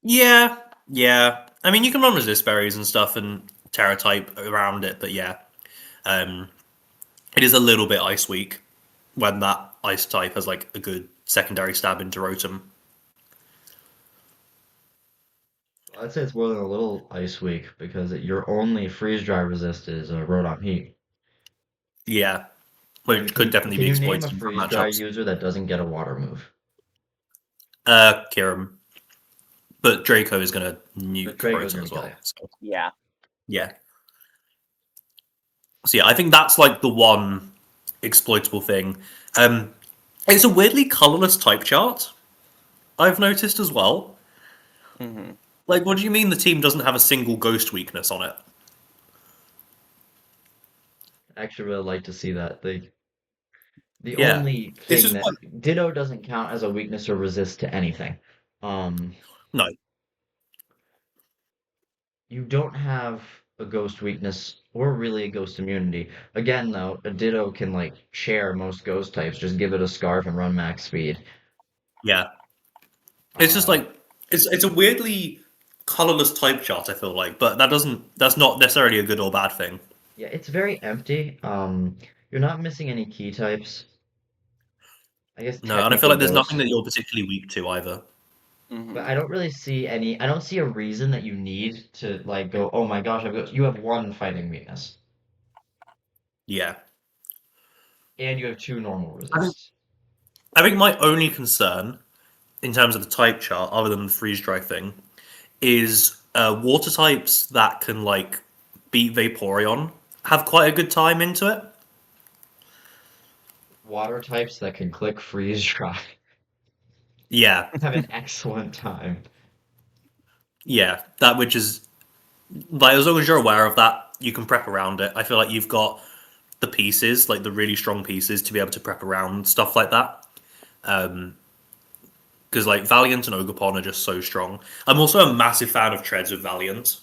yeah, yeah. I mean, you can run resist berries and stuff and Terra type around it, but yeah, um, it is a little bit ice weak when that ice type has like a good secondary stab into Rotom. I'd say it's more than a little ice weak because your only freeze dry resist is Rotom Heat. Yeah, And which could definitely can be you name a exploited from freeze dry matchups. user that doesn't get a water move? Kirim, but Draco is going to But nuke Draco's Rotom gonna as kill well. you. So Yeah. yeah, so yeah, I think that's like the one exploitable thing. Um, it's a weirdly colorless type chart. I've noticed as well. Hmm. Like, what do you mean the team doesn't have a single ghost weakness on it? I actually really like to see that. The Yeah, only it's thing just like that Ditto doesn't count as a weakness or resist to anything. Um, no, you don't have a ghost weakness or really a ghost immunity. Again, though, a Ditto can like share most ghost types. Just give it a scarf and run max speed. yeah. It's just Uh, like it's a weirdly colorless type chart. I feel like, but that's not necessarily a good or bad thing. yeah, it's very empty. You're not missing any key types. I guess No, and I feel technically like there's nothing ghost, that you're particularly weak to either. but Hmm. I don't really see any. I don't see a reason that you need to like go, oh my gosh, you have one fighting weakness Yeah, and you have two normal I think resists. I think my only concern in terms of the type chart, other than the freeze dry thing, is water types that can like beat Vaporeon have quite a good time into it. Water types that can click freeze dry Yeah, have an excellent time. yeah, that which is like as long as you're aware of that, you can prep around it. I feel like you've got the pieces, like the really strong pieces, to be able to prep around stuff like that. Because like Valiant and Ogerpon are just so strong. I'm also a massive fan of Treads with Valiant.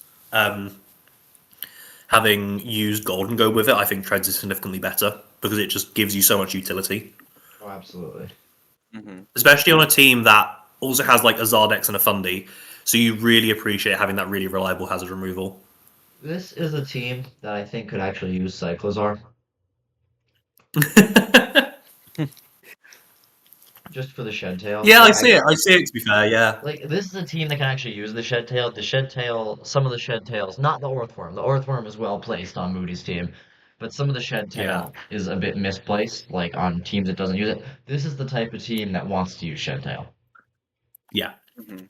Having used Golden Go with it, I think Treads is significantly better because it just gives you so much utility, Oh, absolutely. Hmm. especially on a team that also has like a Zardex and a Fundy. So you really appreciate having that really reliable hazard removal. This is a team that I think could actually use Cyclozar just for the shed tail. Yeah, I see it. I see it. To be fair, yeah, Like this is a team that can actually use the shed tail. The shed tail, some of the shed tails, not the Orthworm. The Orthworm is well placed on Moody's team, but some of the shed yeah, tail is a bit misplaced, like on teams that doesn't use it. This is the type of team that wants to use shed tail, yeah, Hmm.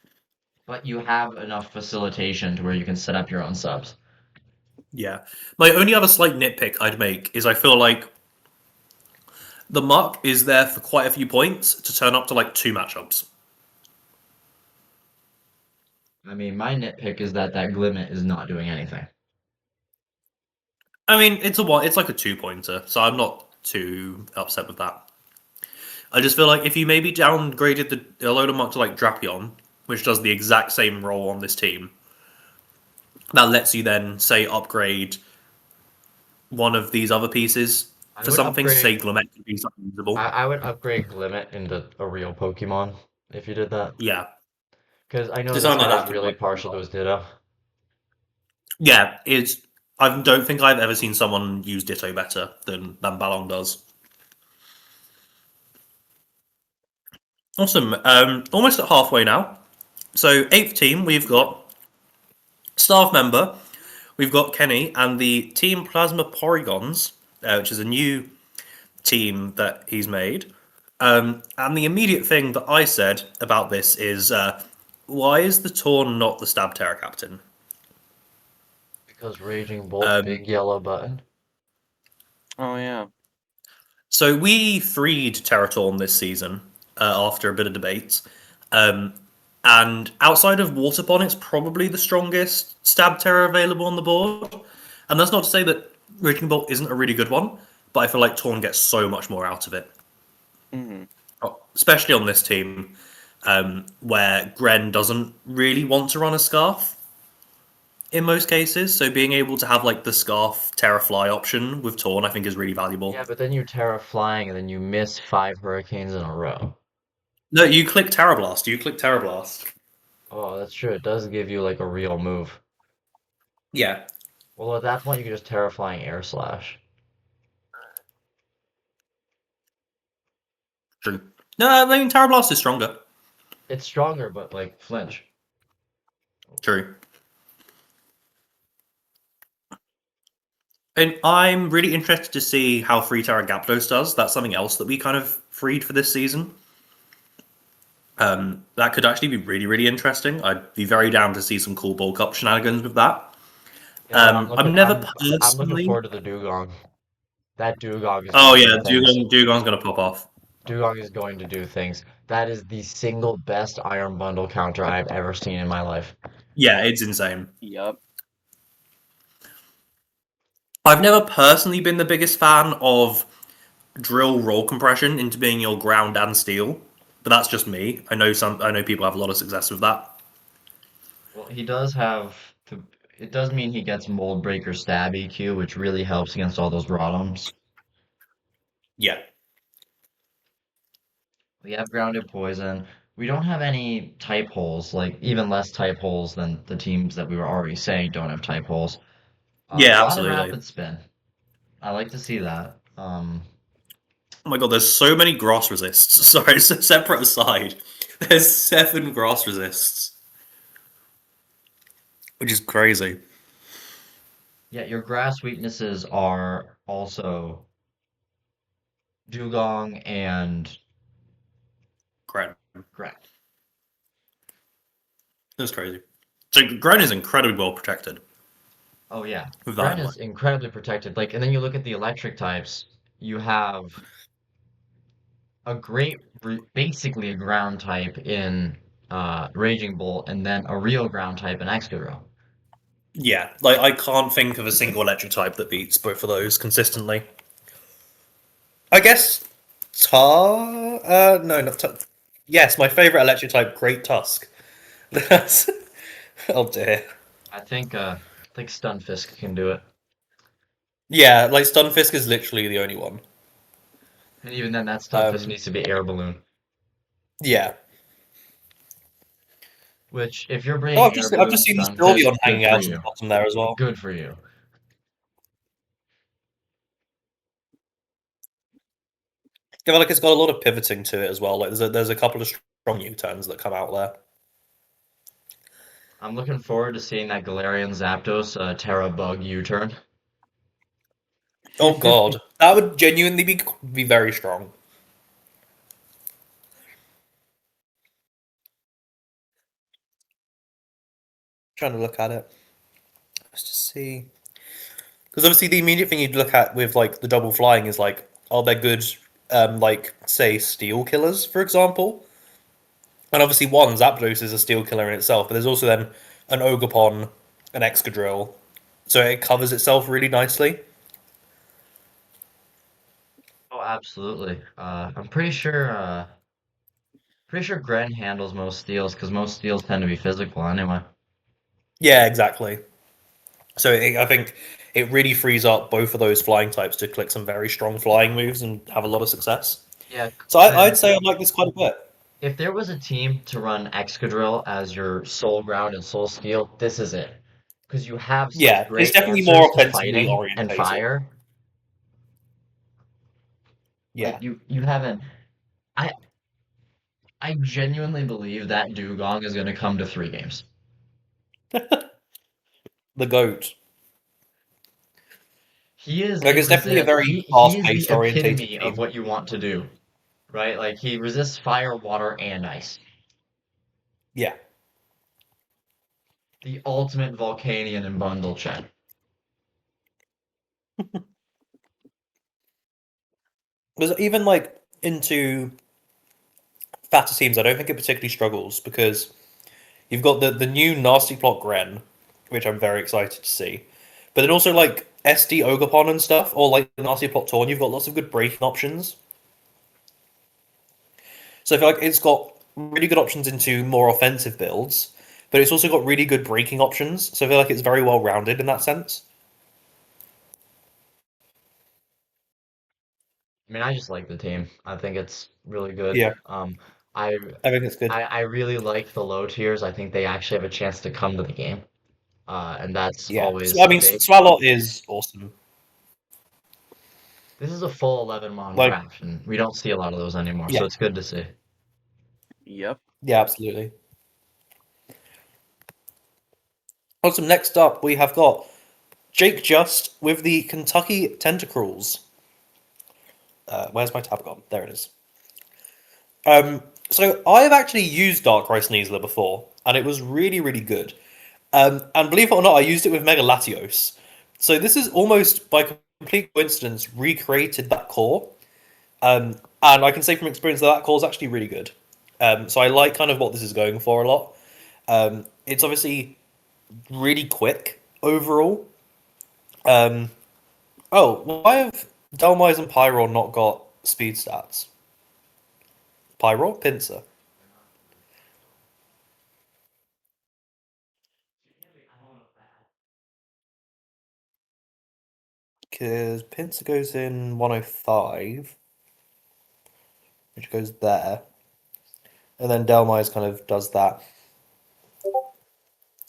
but you have enough facilitation to where you can set up your own subs. yeah. My only other slight nitpick I'd make is I feel like the Muck is there for quite a few points to turn up to like two matchups. I mean, my nitpick is that that Glimmet is not doing anything. I mean, it's a one. It's like a 2 pointer, so I'm not too upset with that. I just feel like if you maybe downgraded the Alolan to like Drapion, which does the exact same role on this team, that lets you then say upgrade one of these other pieces I for would something. Say upgrade. Glimmet could be something usable. I would upgrade Glimmet into a real Pokemon if you did that, Yeah, because I know because this something like guy is that could really work quite partial to well. his Ditto. Yeah, it's. I don't think I've ever seen someone use Ditto better than Ballon does. Awesome. Almost at halfway now. So eighth team, we've got staff member. We've got Kenny and the Team Plasma Porygons, which is a new team that he's made. And the immediate thing that I said about this is, why is the Torn not the Stab Terror captain? Because Raging Bolt, Um, big yellow button. Oh yeah. so we freed Terratorn this season after a bit of debate. Um, and outside of Waterpon, it's probably the strongest Stab Terror available on the board. And that's not to say that Raging Bolt isn't a really good one, but I feel like Torn gets so much more out of it. Hmm. Especially on this team, where Gren doesn't really want to run a Scarf in most cases. So being able to have like the Scarf Terrafly option with Torn, I think is really Yeah, valuable. but then you Terra flying and then you miss 5 hurricanes in a row. No, you click Terra Blast. You click Terra Blast. Oh, that's true. It does give you like a real move. Yeah, Well, at that point, you can just Terra flying air slash. true. No, I mean Terra Blast is stronger. It's stronger, but like flinch. True. And I'm really interested to see how Free Terra Gyarados does. That's something else that we kind of freed for this season. That could actually be really, really interesting. I'd be very down to see some cool bulk up shenanigans with that. Yeah, no, I'm looking. I'm never I'm looking personally. forward to the Dugong. That Dugong is Oh going to yeah, do things. Dugong's gonna pop off. Dugong is going to do things. That is the single best Iron Bundle counter I've ever seen in my life. Yeah, it's insane. Yep. I've never personally been the biggest fan of drill roll compression into being your ground and steel, but that's just me. I know people have a lot of success with that. Well, he does have to. It does mean he gets Mold Breaker Stab EQ, which really helps against all those Rotoms. Yeah. We have Grounded Poison. We don't have any type holes, like even less type holes than the teams that we were already saying don't have type holes. A Yeah, lot of absolutely. Rapid Spin. I like to see that. Oh my god, there's so many grass resists. Sorry, it's a separate aside. There's 7 grass resists, which is crazy. Yeah, your grass weaknesses are also Dugong and Gren. Grat. That's crazy. So Gren is incredibly well protected Oh yeah, with that Grat in is mind. incredibly protected. Like, and then you look at the electric types. You have a great, basically a ground type in Raging Bolt, and then a real ground type in Excadrill. Yeah, like I can't think of a single electric type that beats both of those consistently. I guess Tar. No, not Tar. Yes, my favorite electric type, Great Tusk. That's. Oh dear. I think Stunfisk can do it. Yeah, like Stunfisk is literally the only one. And even then, that stuff just Um, needs to be air balloon. yeah. Which, if you're Oh, bringing air I've just balloon seen the stunted, Sylveon good hanging for out at the you. bottom there as well. Good for you. I feel like it's got a lot of pivoting to it as well. Like there's a couple of strong U-turns that come out there. I'm looking forward to seeing that Galarian Zapdos Terra Bug U-turn. Oh god, that would genuinely be very strong. Trying to look at it. Let's just see. Because obviously the immediate thing you'd look at with like the double flying is like, are they good, like say steel killers, for example? And obviously one Zapdos is a steel killer in itself, but there's also then an Ogerpon, an Excadrill, so it covers itself really nicely. Oh, absolutely. I'm pretty sure Gren handles most steals because most steals tend to be physical anyway. Yeah, exactly. So I think it really frees up both of those flying types to click some very strong flying moves and have a lot of success. Yeah, So I'd and say I like this quite a bit. if there was a team to run Excadrill as your soul ground and soul steel, this is it. Because you have such Yeah, it's great definitely more answers to offensively fighting and orientated. fire. Yeah, Like you haven't. I genuinely believe that Dugong is going to come to 3 games. the goat. He is Like a it's definitely a resist. very He is the fast-paced orientated epitome of team. what you want to do, right? Like he resists fire, water, and ice. Yeah, The ultimate Volcanion in bundle check. because even like into fatter teams, I don't think it particularly struggles because you've got the new Nasty Plot Gren, which I'm very excited to see. But then also like SD Ogapon and stuff, or like the Nasty Plot Torn, you've got lots of good breaking options. So I feel like it's got really good options into more offensive builds, but it's also got really good breaking options. So I feel like it's very well rounded in that sense. I mean, I just like the team. I think it's really good. Yeah, I I think it's good. I really like the low tiers. I think they actually have a chance to come to the game, and that's Yeah, so I always mean, big. Swalot is awesome. This is a full 11-mon Like, draft, and we don't see a lot of those anymore, so yeah, it's good to see. Yep. yeah, absolutely. Awesome. Next up, we have got Jake Just with the Kentucky Tentacruels. Where's my tab gone? There it is. So I've actually used Darkrai Sneasler before, and it was really, really good. And believe it or not, I used it with Mega Latios. So this is almost by complete coincidence recreated that core. And I can say from experience that that core is actually really good. So I like kind of what this is going for a lot. It's obviously really quick overall. Um, why have Delmise and Pyro not got speed stats? Pyro? Pinsir. Because Pinsir goes in 105, which goes there. And then Delmise kind of does that.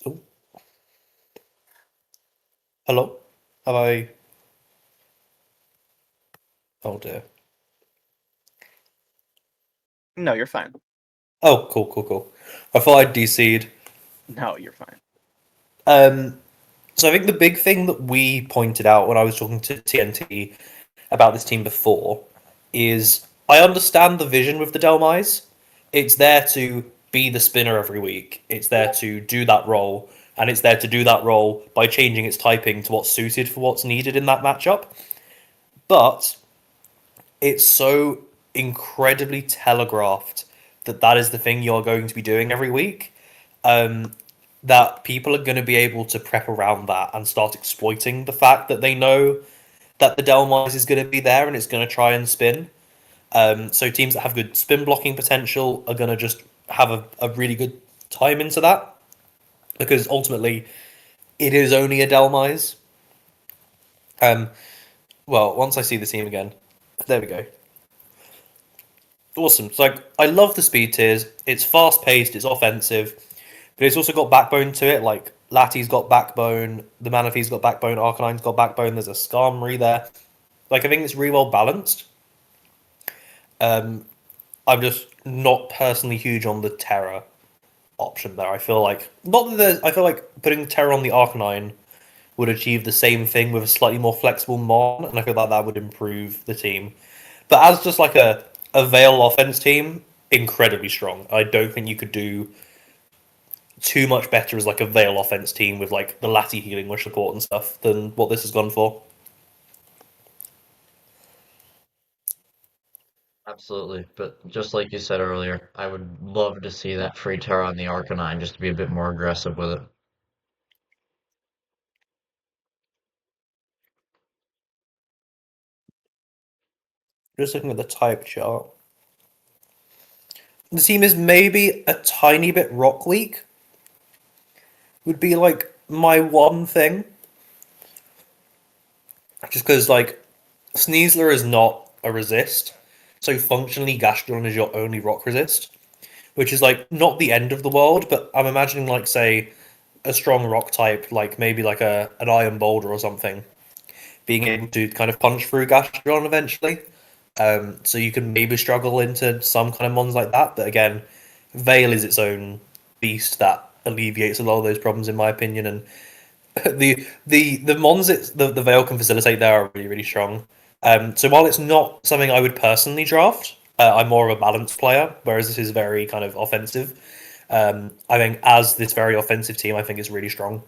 Oh, hello? Have I. Oh dear. No, you're fine. Oh, cool, cool, cool. I thought I'd DC'd. No, you're fine. Um, so I think the big thing that we pointed out when I was talking to TNT about this team before is I understand the vision with the Delmise. It's there to be the spinner every week. It's there to do that role, and it's there to do that role by changing its typing to what's suited for what's needed in that matchup. But it's so incredibly telegraphed that that is the thing you're going to be doing every week. That people are going to be able to prep around that and start exploiting the fact that they know that the Delmise is going to be there and it's going to try and spin. So teams that have good spin blocking potential are going to just have a really good time into that because ultimately it is only a Delmise. Um, well, once I see the team again, there we go. Awesome. So like, I love the speed tiers. It's fast paced. It's offensive, but it's also got backbone to it. Like Lati's got backbone, the Manaphy's got backbone, Arcanine's got backbone. There's a Skarmory there. Like I think it's really well balanced. Um, I'm just not personally huge on the Terra option there. I feel like not that I feel like putting Terra on the Arcanine would achieve the same thing with a slightly more flexible Mon, and I feel like that would improve the team. But as just like a Veil offense team, incredibly strong. I don't think you could do too much better as like a Veil offense team with like the Lati healing with support and stuff than what this has gone for. Absolutely. But just like you said earlier, I would love to see that free Terra on the Arcanine just to be a bit more aggressive with it. Just looking at the type chart. The team is maybe a tiny bit rock weak, would be like my one thing. Just because like Sneasler is not a resist, so functionally Gastrodon is your only rock resist, which is like not the end of the world, but I'm imagining like say a strong rock type, like maybe like a an Iron Boulder or something, being able to kind of punch through Gastrodon eventually. So you can maybe struggle into some kind of mons like that, but again, Veil is its own beast that alleviates a lot of those problems, in my opinion. And the mons the Veil can facilitate there are really really strong. So while it's not something I would personally draft, I'm more of a balanced player, whereas this is very kind of offensive. I think as this very offensive team, I think is really strong.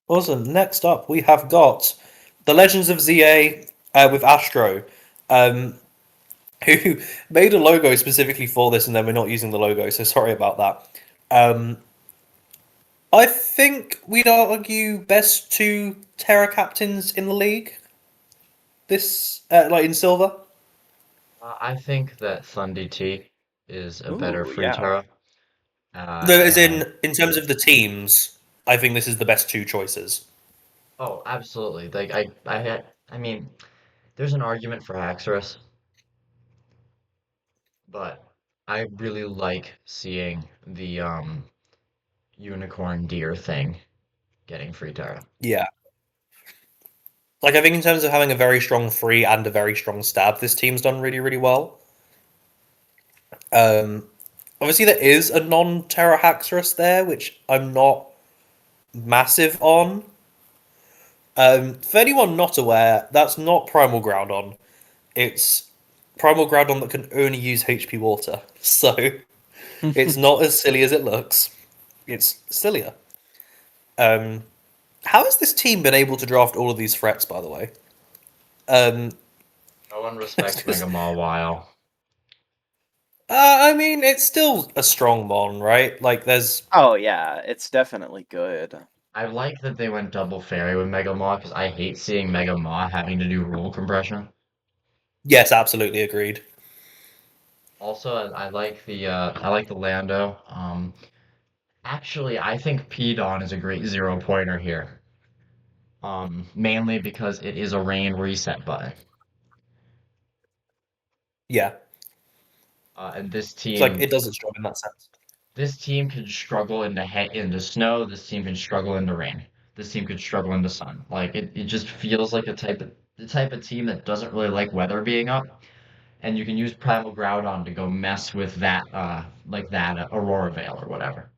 Awesome. Next up, we have got the Legends of ZA with Astro, um, who made a logo specifically for this, and then we're not using the logo, so sorry about that. Um, I think we'd argue best two Terra captains in the league. This, like in silver. I think that Thunder T is a better Ooh, free yeah. Terra. No, as And in terms of the teams, I think this is the best two choices. oh, absolutely. Like I mean, there's an argument for Haxorus, but I really like seeing the unicorn deer thing getting free Terra. Yeah, like I think in terms of having a very strong free and a very strong stab, this team's done really really well. Um, Obviously there is a non-Terra Haxorus there, which I'm not massive on. For anyone not aware, that's not Primal Groudon. It's Primal Groudon that can only use HP Water. So it's not as silly as it looks. It's sillier. Um, how has this team been able to draft all of these threats, by the way? Um, No one respects Mega Mawile. I mean, it's still a strong mon, right? Like, there's Oh yeah, it's definitely good. I like that they went double fairy with Mega Maw because I hate seeing Mega Maw having to do rule compression. yes, absolutely agreed. Also, I like the Lando. Actually, I think P-Dawn is a great zero pointer here. Mainly because it is a rain reset button. Yeah, And it's like it does its job in that sense. this team could struggle into snow. This team can struggle into rain. This team could struggle into sun. Like it just feels like the type of team that doesn't really like weather being up. And you can use Primal Groudon to go mess with that, Aurora Veil or whatever.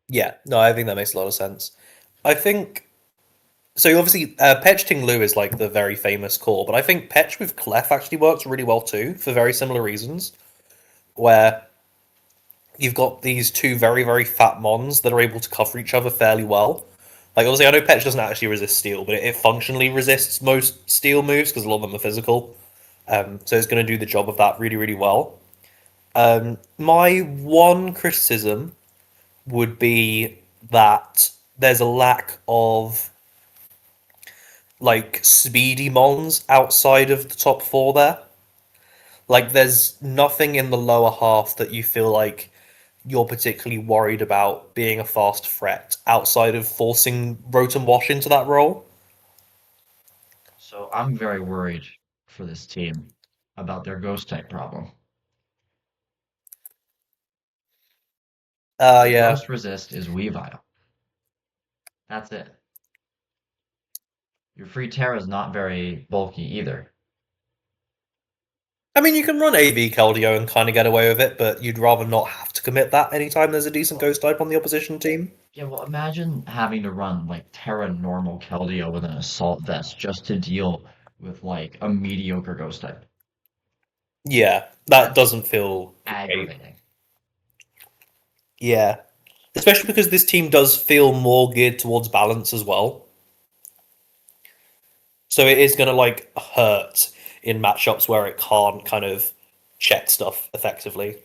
Yeah, no, I think that makes a lot of sense. I think so. Obviously, Petch Ting Lu is like the very famous core, but I think Petch with Clef actually works really well too for very similar reasons. Where you've got these two very very fat mons that are able to cover each other fairly well. Like obviously, I know Petch doesn't actually resist steel, but it functionally resists most steel moves because a lot of them are physical. So it's going to do the job of that really really well. My one criticism would be that there's a lack of like speedy mons outside of the top four there. Like there's nothing in the lower half that you feel like you're particularly worried about being a fast threat outside of forcing Rotom Wash into that role. So I'm very worried for this team about their ghost type problem. Your Yeah. ghost resist is Weavile. That's it. Your free Terra is not very bulky either. I mean, you can run AV Keldeo and kind of get away with it, but you'd rather not have to commit that anytime there's a decent Well, ghost type on the opposition team. yeah, well, imagine having to run like Terra normal Keldeo with an assault vest just to deal with like a mediocre ghost type. Yeah, that That's doesn't feel great. aggravating. Yeah. Especially because this team does feel more geared towards balance as well. So it is going to like hurt in matchups where it can't kind of check stuff effectively.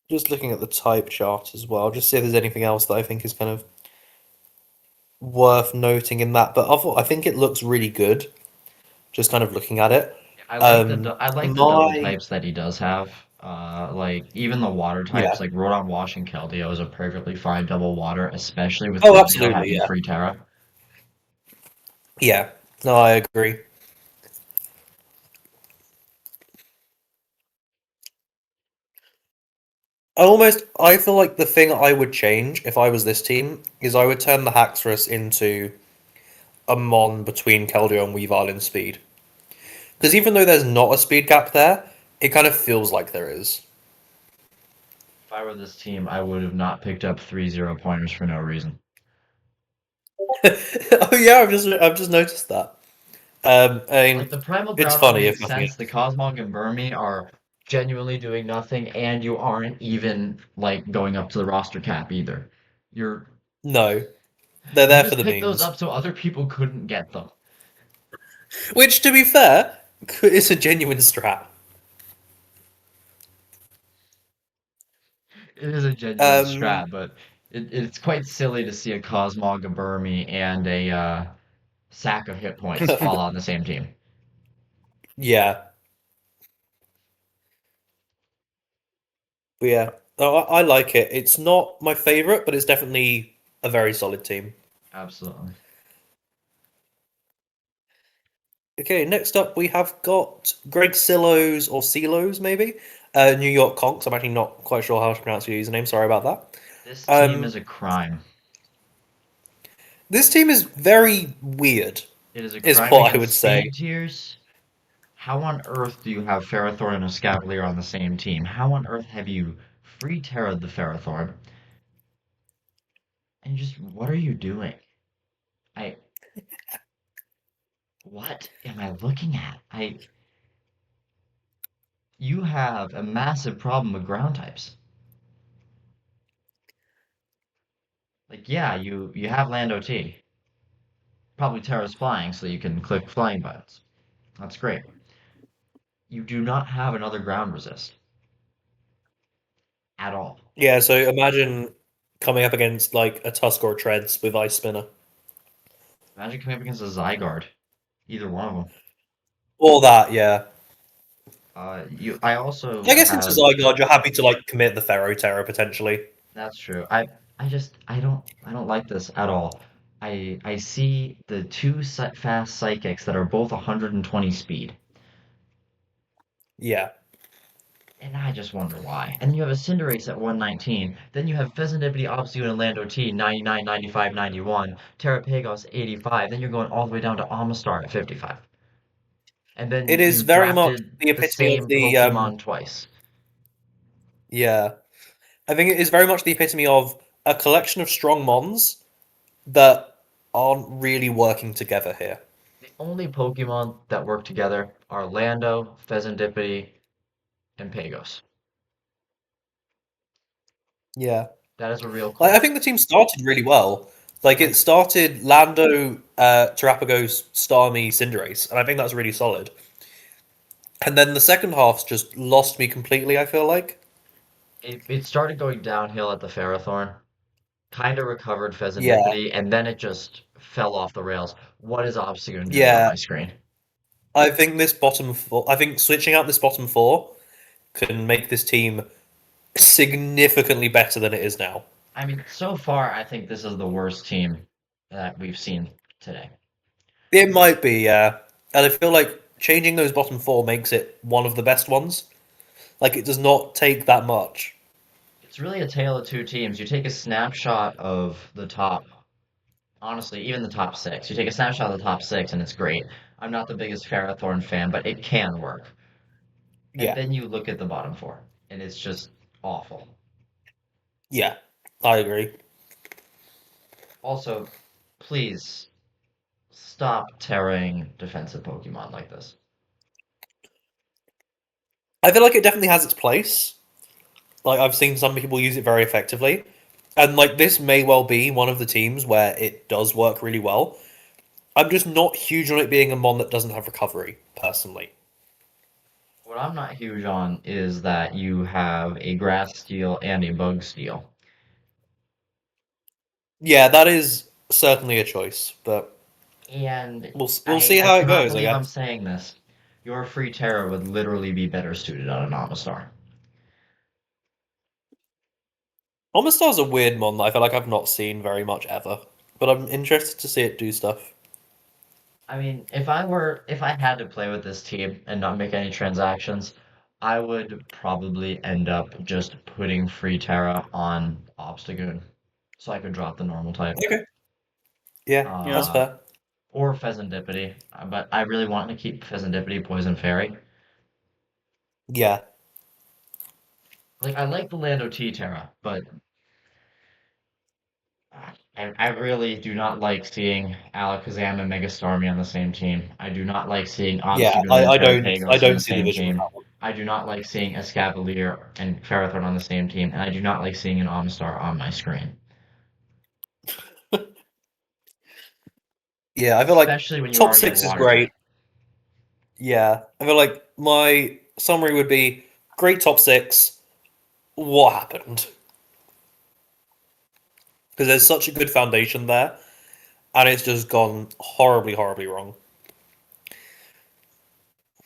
Just looking at the type chart as well, just see if there's anything else that I think is kind of worth noting in that. But I think it looks really good, just kind of looking at it. I like the double My types that he does have. Like even the water types, Yeah. like Rotom Wash and Keldeo is a perfectly fine double water, especially with Oh, Keldeo absolutely. having Yeah. free Terra. Yeah. No, I agree. I feel like the thing I would change if I was this team is I would turn the Haxorus into a Mon between Keldeo and Weavile in speed. Because even though there's not a speed gap there, it kind of feels like there is. If I were this team, I would have not picked up 3 0 pointers for no reason. Oh yeah, I've just noticed that. I mean, Like the Primal it's Groudon funny if makes nothing sense. The else. Cosmog and Burmy are genuinely doing nothing, and you aren't even like going up to the roster cap either. You're No, they're you there for just the picked those memes. up so other people couldn't get them. Which, to be fair, is a genuine strat. It is a genuine Um, strat, but it's quite silly to see a Cosmog, a Burmy, and a sack of hit points all on the same team. yeah, but yeah, no, I like it. It's not my favorite, but it's definitely a very solid team. Absolutely. Okay, next up we have got Greg Silos or Silos maybe, New York Conks. I'm actually not quite sure how to pronounce your username. Sorry about that. This team is Um, a crime. this team is very weird, It is a is crime what I against would say. speed tiers. How on earth do you have Ferrothorn and a Escavalier on the same team? How on earth have you free Terra'd the Ferrothorn? And just what are you doing? I what am I looking at? You have a massive problem with ground types. Like yeah, you have Land OT. Probably Terra's flying so you can click flying buttons. That's great. You do not have another ground resist at all. Yeah, so imagine coming up against like a Tusk or a Treads with Ice Spinner. Imagine coming up against a Zygarde. Either one of them. Or that, yeah. I also I guess into have. Zygarde, you're happy to like commit the Pharaoh Terror potentially. That's true. I don't like this at all. I see the two fast psychics that are both 120 speed, Yeah. and I just wonder why. And then you have a Cinderace at 119. Then you have Pheasantipity, Obstagoon, and Lando T 99, 95, 91. Terrapagos 85. Then you're going all the way down to Amistar at 55. And It then is you very much drafted the the epitome of same the Pokemon twice. yeah. I think it is very much the epitome of a collection of strong mons that aren't really working together here. The only Pokemon that work together are Lando, Pheasantipity, and Pagos. Yeah. That is a real Like I clutch. think the team started really well. Like I it started Lando, Terrapagos, Starmie, Cinderace, and I think that's really solid. And then the second half's just lost me completely, I feel like. it started going downhill at the Ferrothorn, kind of recovered Yeah. Pheasantipity, and then it just fell off the rails. What is Obstagoon doing on Yeah. my screen? I think this bottom four. I think switching out this bottom four can make this team significantly better than it is now. I mean, so far, I think this is the worst team that we've seen today. It might be, yeah. And I feel like changing those bottom four makes it one of the best ones. Like it does not take that much. It's really a tale of two teams. You take a snapshot of the top, honestly, even the top six. You take a snapshot of the top six, and it's great. I'm not the biggest Ferrothorn fan, but it can work. And Yeah, then you look at the bottom four, and it's just awful. yeah, I agree. Also, please stop tearing defensive Pokemon like this. I feel like it definitely has its place. Like I've seen some people use it very effectively, and like this may well be one of the teams where it does work really well. I'm just not huge on it being a mon that doesn't have recovery, personally. What I'm not huge on is that you have a grass steel and a bug steel. Yeah, that is certainly a choice, but And we'll see I how it cannot goes. I believe I'm guess. saying this. Your free Terra would literally be better suited on an Amistar. Omastar's a weird mon that I feel like I've not seen very much ever, but I'm interested to see it do stuff. I mean, if I had to play with this team and not make any transactions, I would probably end up just putting free Terra on Obstagoon so I could drop the normal type. Okay. Yeah, that's Yeah. Uh, fair. or Pheasantipity, but I really want to keep Pheasantipity Poison Fairy. Yeah, Like I like the Lando T Terra, but I really do not like seeing Alakazam and Mega Starmie on the same team. I do not like seeing yeah. Obstagoon and I Terrapagos on don't the see the same vision with team. that one. I do not like seeing Escavalier and Ferrothorn on the same team, and I do not like seeing an Omastar on my screen. Yeah, I feel like Especially when you top already have six is Water type. great. Yeah, I feel like my summary would be great top six. What happened? Because there's such a good foundation there, and it's just gone horribly, horribly wrong.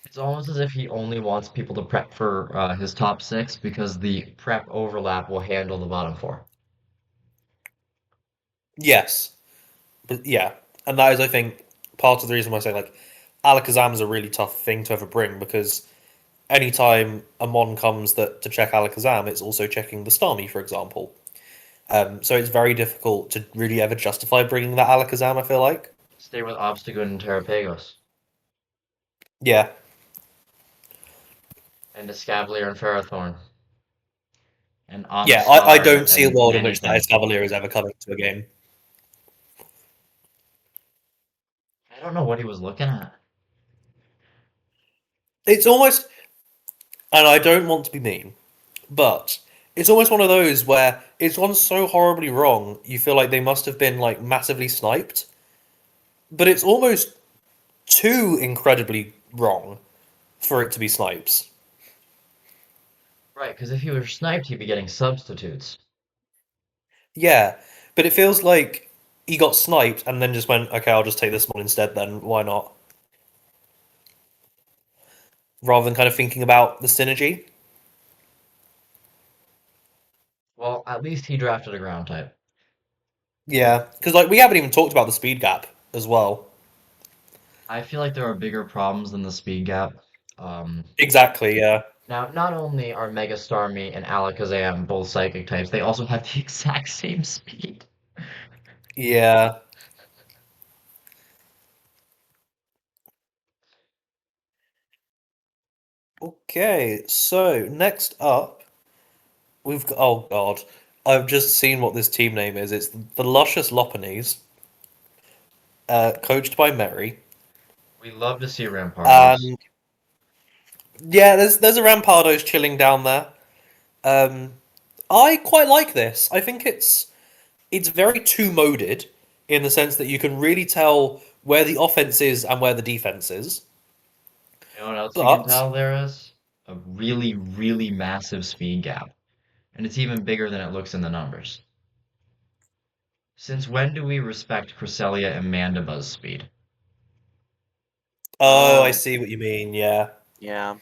It's almost as if he only wants people to prep for his top six because the prep overlap will handle the bottom four. Yes, but yeah, and that is, I think, part of the reason why I say like Alakazam is a really tough thing to ever bring because anytime a mon comes that to check Alakazam, it's also checking the Starmie, for example. So it's very difficult to really ever justify bringing that Alakazam. I feel like, Stay with Obstagoon and Terrapagos. yeah, And Escavalier and Ferrothorn. And yeah, I Amistar don't see a and world in which that Manekin. Escavalier is ever coming to a game. I don't know what he was looking at. It's almost, and I don't want to be mean, but it's almost one of those where it's gone so horribly wrong. You feel like they must have been like massively sniped, but it's almost too incredibly wrong for it to be snipes. Right, because if he were sniped, he'd be getting substitutes. Yeah, but it feels like he got sniped and then just went, okay, I'll just take this one instead. Then why not? Rather than kind of thinking about the synergy. Well, at least he drafted a ground type. Yeah, because like we haven't even talked about the speed gap as well. I feel like there are bigger problems than the speed gap. Um, Exactly. Yeah. Now, not only are Mega Starmie and Alakazam both psychic types, they also have the exact same speed. Yeah. Okay. So next up, we've got. Oh God, I've just seen what this team name is. It's the Luscious Lopunnies, coached by Mary. We love to see Rampardos. And yeah, there's a Rampardos chilling down there. Um, I quite like this. I think it's very two moded in the sense that you can really tell where the offense is and where the defense is. You know what else you can But tell there is? A really, really massive speed gap. And it's even bigger than it looks in the numbers. Since when do we respect Cresselia and Mandiba's speed? Oh, I Oh, see what you mean. Yeah. yeah.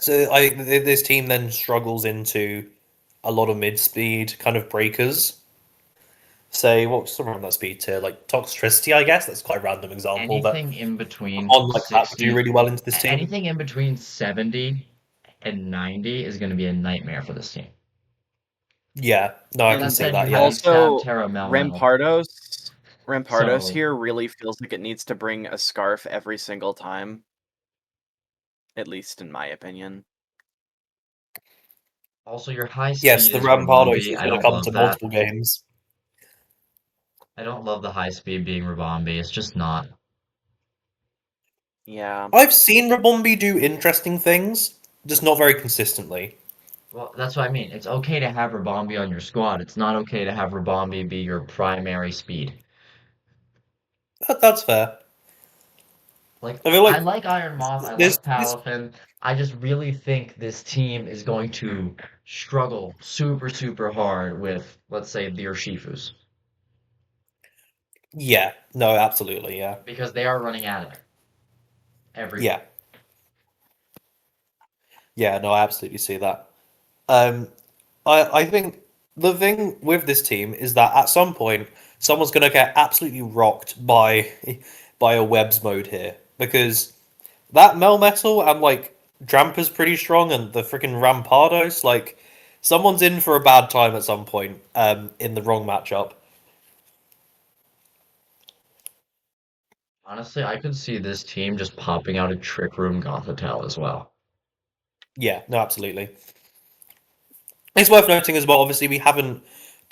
So I think this team then struggles into a lot of mid-speed kind of breakers. Say what's around that speed tier, like Toxtricity, I guess. That's quite a random example, but Anything in between on like that would do 60, really well into this team. anything in between 70 and 90 is going to be a nightmare for this team. Yeah, no, I But can then see saying you that. have Yeah, these Tab Also, Terra Melmetal. Rampardos So here really feels like it needs to bring a scarf every single time, at least in my opinion. also your high yes, speed the is Rampardos Rabombi. is I going to don't come love to that. multiple games. I don't love the high speed being Rabombi. It's just not. Yeah. I've seen Rabombi do interesting things, just not very consistently. Well, that's what I mean. It's okay to have Rabombi on your squad. It's not okay to have Rabombi be your primary speed. That's fair. Like, I feel I like like Iron Moth, I this like this Palafin. I just really think this team is going to struggle super, super hard with, let's say, the Urshifus, yeah, no, absolutely, yeah, because they are running at it every yeah, game. yeah, no, I absolutely see that. Um, I think the thing with this team is that at some point someone's going to get absolutely rocked by by a webs mode here because that Melmetal and like Drampa's pretty strong and the freaking Rampardos like someone's in for a bad time at some point in the wrong matchup. Honestly, I could see this team just popping out a Trick Room Gothitelle as well. Yeah, no, absolutely. It's worth noting as well. Obviously, we haven't.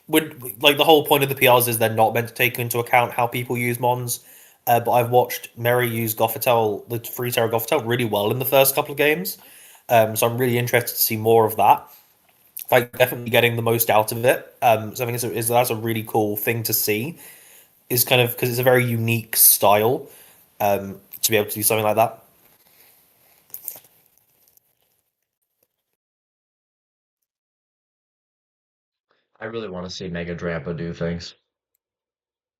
Would like the whole point of the PRs is they're not meant to take into account how people use Mons. But I've watched Mary use Gothitelle, the free Terra Gothitelle, really well in the first couple of games. So I'm really interested to see more of that. Like definitely getting the most out of it. So I think that's a really cool thing to see. Is kind of because it's a very unique style to be able to do something like that. I really want to see Mega Drampa do things.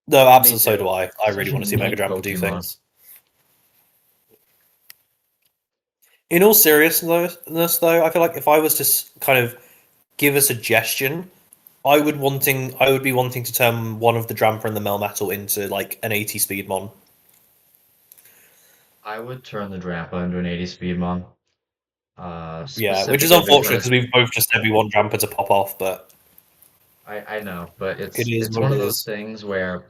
No, Me absolutely. So do too. I. I Such really a want to see Mega neat Drampa do Pokemon. things. In all seriousness, though, I feel like if I was to kind of give a suggestion, I would be wanting to turn one of the Drampa and the Melmetal into like an 80 speed mon. I would turn the Drampa into an 80 Speedmon. Yeah, which is Specifically unfortunate because because we've both just said we want Drampa to pop off, but I know, but it is it's what one it of those is. things where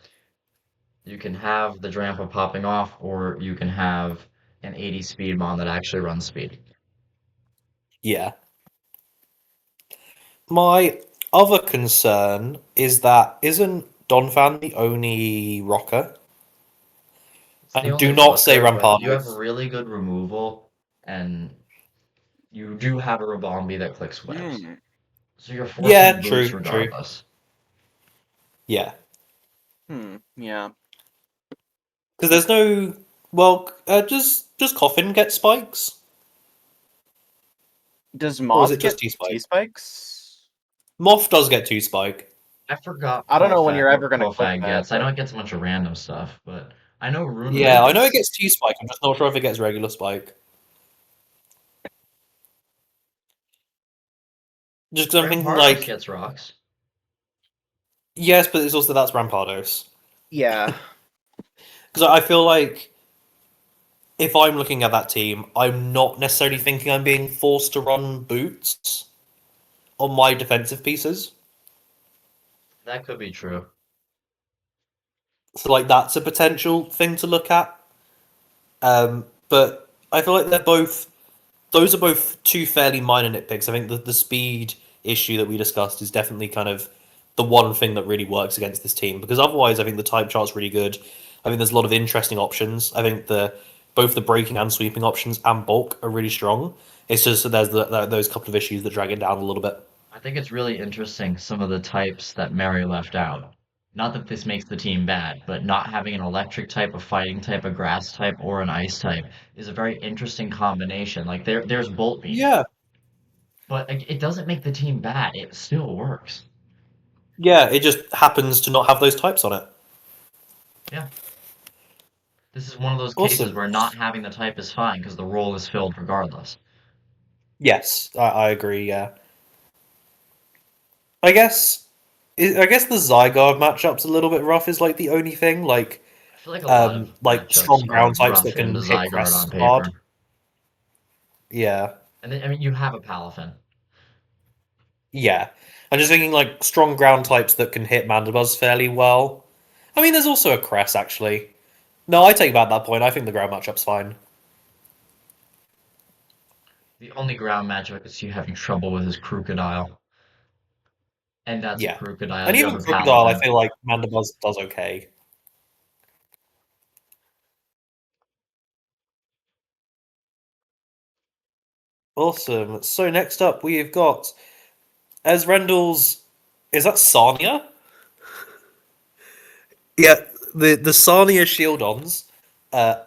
you can have the Drampa popping off, or you can have an 80 Speedmon that actually runs speed. Yeah. My other concern is that isn't Donphan the only rocker? It's the And only do not say rocker, but you have Rampardos. really good removal, and you do have a Rabombi that clicks webs. Hmm. So you're forcing Yeah, boots true, true. regardless. Yeah. Yeah. Because there's no. Well, does Coffin get spikes? Does Or is Moth it just get T Spike? T-spikes? Moth does get 2 spike. I forgot I don't know when you're ever What gonna click Kofag that, gets. I know but it gets a bunch of random stuff, but I know Runelite Yeah, I know it gets. gets 2 spike. I'm just not sure if it gets regular spike. Just because I'm thinking Rampardos like, gets rocks. yes, but it's also that's Rampardos. yeah. Because I feel like if I'm looking at that team, I'm not necessarily thinking I'm being forced to run boots on my defensive pieces. That could be true. So like that's a potential thing to look at. But I feel like those are both two fairly minor nitpicks. I think the speed issue that we discussed is definitely kind of the one thing that really works against this team because otherwise I think the type chart's really good. I think there's a lot of interesting options. I think the both the breaking and sweeping options and bulk are really strong. It's just that there's those couple of issues that drag it down a little bit. I think it's really interesting some of the types that Mary left out. Not that this makes the team bad, but not having an electric type, a fighting type, a grass type, or an ice type is a very interesting combination. Like there's Bolt Beam, Yeah, but like, it doesn't make the team bad. It still works. yeah. It just happens to not have those types on it. Yeah. This is one of those cases Awesome. where not having the type is fine because the role is filled regardless. Yes, I agree. Yeah, I guess I guess the Zygarde matchup's a little bit rough. Is like the only thing. I feel like a lot of Like matchups strong are ground types that rough in the can hit Zygarde crests on hard. paper. Yeah, And then, I mean, you have a Palafin. yeah. I'm just thinking like strong ground types that can hit Mandibuzz fairly well. I mean, there's also a Cress actually. No, I take back that point. I think the ground matchup's fine. The only ground matchup I see you having trouble with is Crocodile. And that's a Yeah, Crocodile. and You have even a Crocodile, I Palafin. feel like Mandibuzz does okay. Awesome. So next up, we've got Ezreal's. Is that Sarnia? Yeah, the Sarnia Shieldons, uh,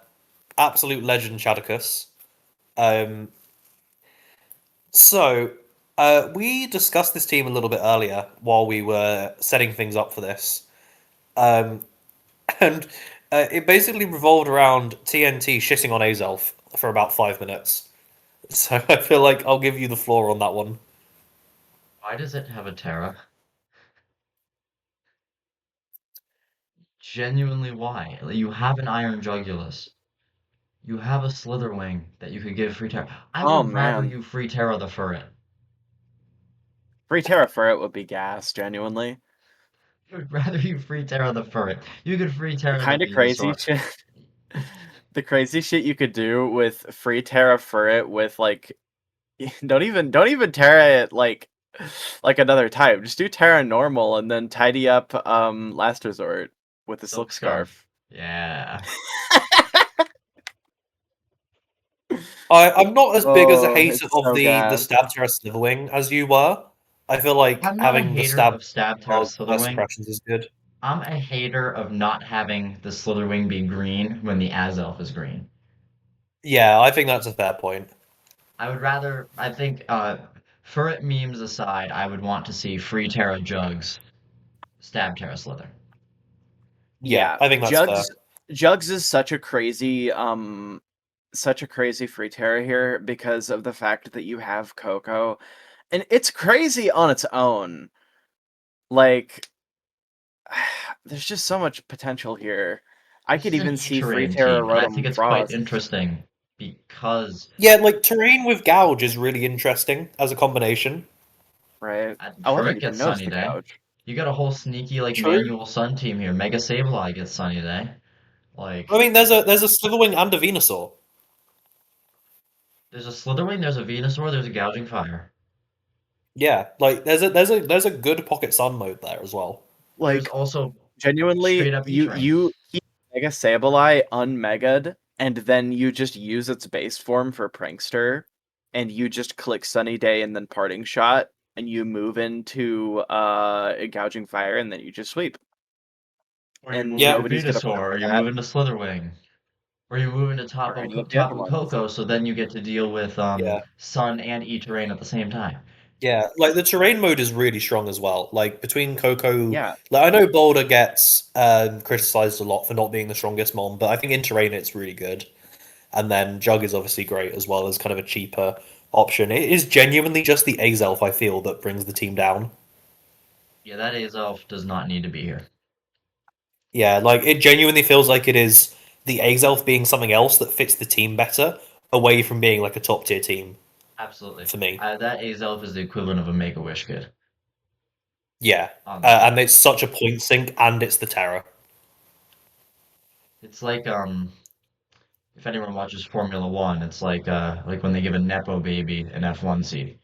absolute legend Shadowcus. Um, so we discussed this team a little bit earlier while we were setting things up for this, um, and it basically revolved around TNT shitting on Azelf for about 5 minutes. So I feel like I'll give you the floor on that one. Why does it have a Terra? Genuinely, why? Like, you have an Iron Jugulus. You have a Slitherwing that you could give free Terra. I Oh would rather man, you free Terra the Furret. free Terra for it would be gas, genuinely. I would rather you free Terra the Furret. You could free The Terra the kind of crazy Venusaur. shit, the crazy shit you could do with free Terra for it with like, don't even Terra it like another type. Just do Terra normal and then tidy up Last Resort with the Silk Silk Scarf. Scarf. Yeah. I'm not as big as a Oh, hater it's of so the gas. Stab Terror Slitherwing as you were. I feel like I'm not a having the hater Stab of Stab Terra of Burst Slitherwing. Suppressions is good. I'm a hater of not having the Slitherwing be green when the Azelf is green. Yeah, I think that's a fair point. I would rather, I think, Furret memes aside, I would want to see free Terra Jugs stab Terra Slither. Yeah, Yeah, I think that's fair. Jugs is such a crazy free Terra here because of the fact that you have Coco. And it's crazy on its own. Like there's just so much potential here. I This could is an even see free E-Terrain Terra team, and I think Rotom it's quite Frost, interesting because Yeah, like Terrain with Gouge is really interesting as a combination. right? Oh, I Furret didn't even gets notice Sunny the Day. couch. You got a whole sneaky, like, True. manual Sun team here. Mega Sableye gets Sunny Day. I Like, mean, there's a Slitherwing and a Venusaur. there's a Slitherwing, there's a Venusaur, there's a Gouging Fire. Yeah, like there's a good Pocket Sun mode there as well. There's Like also straight genuinely, up you E-Terrain. you keep Mega Sableye unmega'd, and then you just use its base form for Prankster, and you just click Sunny Day and then Parting Shot, and you move into a Gouging Fire, and then you just sweep, Or you and move into Yeah, nobody's gonna Venusaur, fuck or with you that move into Slitherwing. Or you move into or any of the other Tapu ones. Koko, so then you get to deal with yeah. Sun and E-Terrain at the same time. Yeah, like the terrain mode is really strong as well. Like between Coco, Yeah, like I know Boulder gets criticized a lot for not being the strongest mon, but I think in terrain it's really good. And then Jug is obviously great as well as kind of a cheaper option. It is genuinely just the Azelf I feel that brings the team down. Yeah, that Azelf does not need to be here. Yeah, like it genuinely feels like it is the Azelf being something else that fits the team better, away from being like a top tier team Absolutely. for me. That Azelf is the equivalent of a Make-A-Wish kid Yeah, on the and field. it's such a point sink, and it's the terror. It's like if anyone watches Formula One, it's like when they give a Nepo baby an F1 seat.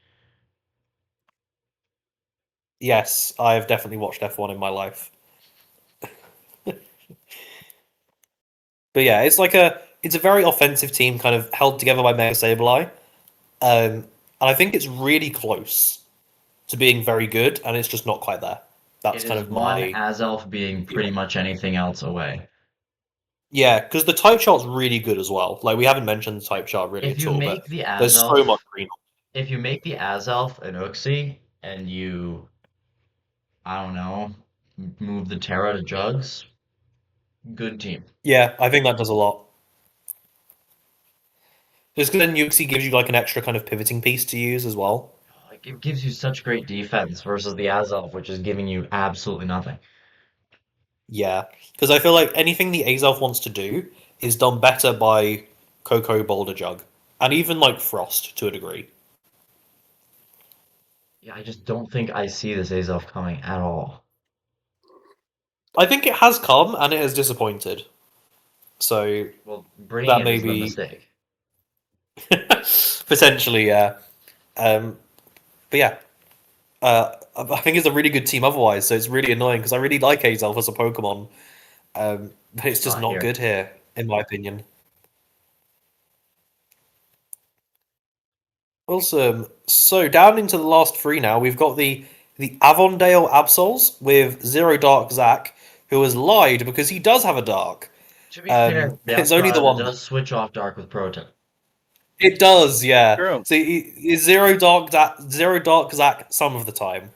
Yes, I've definitely watched F1 in my life. But yeah, it's a very offensive team, kind of held together by Mega Sableye, and I think it's really close to being very good, and it's just not quite there. That's It kind is of one my Azelf being pretty feeling. much anything else away. Yeah, because the type chart's really good as well. Like we haven't mentioned the type chart really If at you all, but make the there's so Azelf, much green. if you make the Azelf an Uxie and you, I don't know, move the Terra to Jugs, good team. Yeah, I think that does a lot. Just because then Yuxi gives you like an extra kind of pivoting piece to use as well. Like it gives you such great defense versus the Azelf, which is giving you absolutely nothing. Yeah, because I feel like anything the Azelf wants to do is done better by Coco Boulder Jug, and even like Frost to a degree. Yeah, I just don't think I see this Azelf coming at all. I think it has come and it has disappointed. So Well, bringing that it may is the be mistake. potentially, yeah. But yeah, I think it's a really good team otherwise. So it's really annoying because I really like Azelf as a Pokemon, but it's just Not not here. good here, in my opinion. Awesome. So down into the last three now, we've got the Avondale Absols with Zero Dark Zack, who has lied because he does have a Dark. To be fair, the It's only the Alcatraz one. does switch off Dark with Proton. It does, yeah. True. So it's Zero Dark Zack some of the time.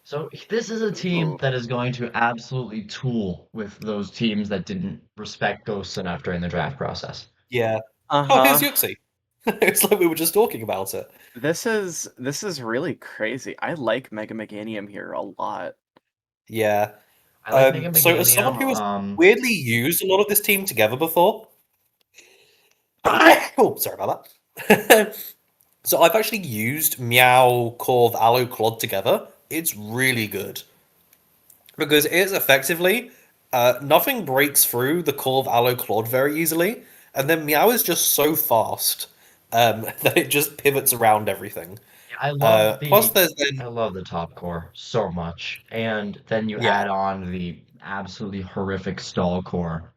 So this is a team Ooh. that is going to absolutely tool with those teams that didn't respect Ghosts enough during the draft process. Yeah. Oh, here's Uh-huh. Yuxi. It's like we were just talking about it. This is really crazy. I like Mega Meganium here a lot. Yeah. I like Mega So as someone Meganium. who has weirdly used a lot of this team together before, oh, sorry about that. So I've actually used Meow, Corv, Aloe, Clod together. It's really good because it is effectively nothing breaks through the Corv, Aloe, Clod very easily, and then Meow is just so fast that it just pivots around everything. Yeah, I love Plus, the there's then I love the top core so much. And then you yeah, add on the absolutely horrific stall core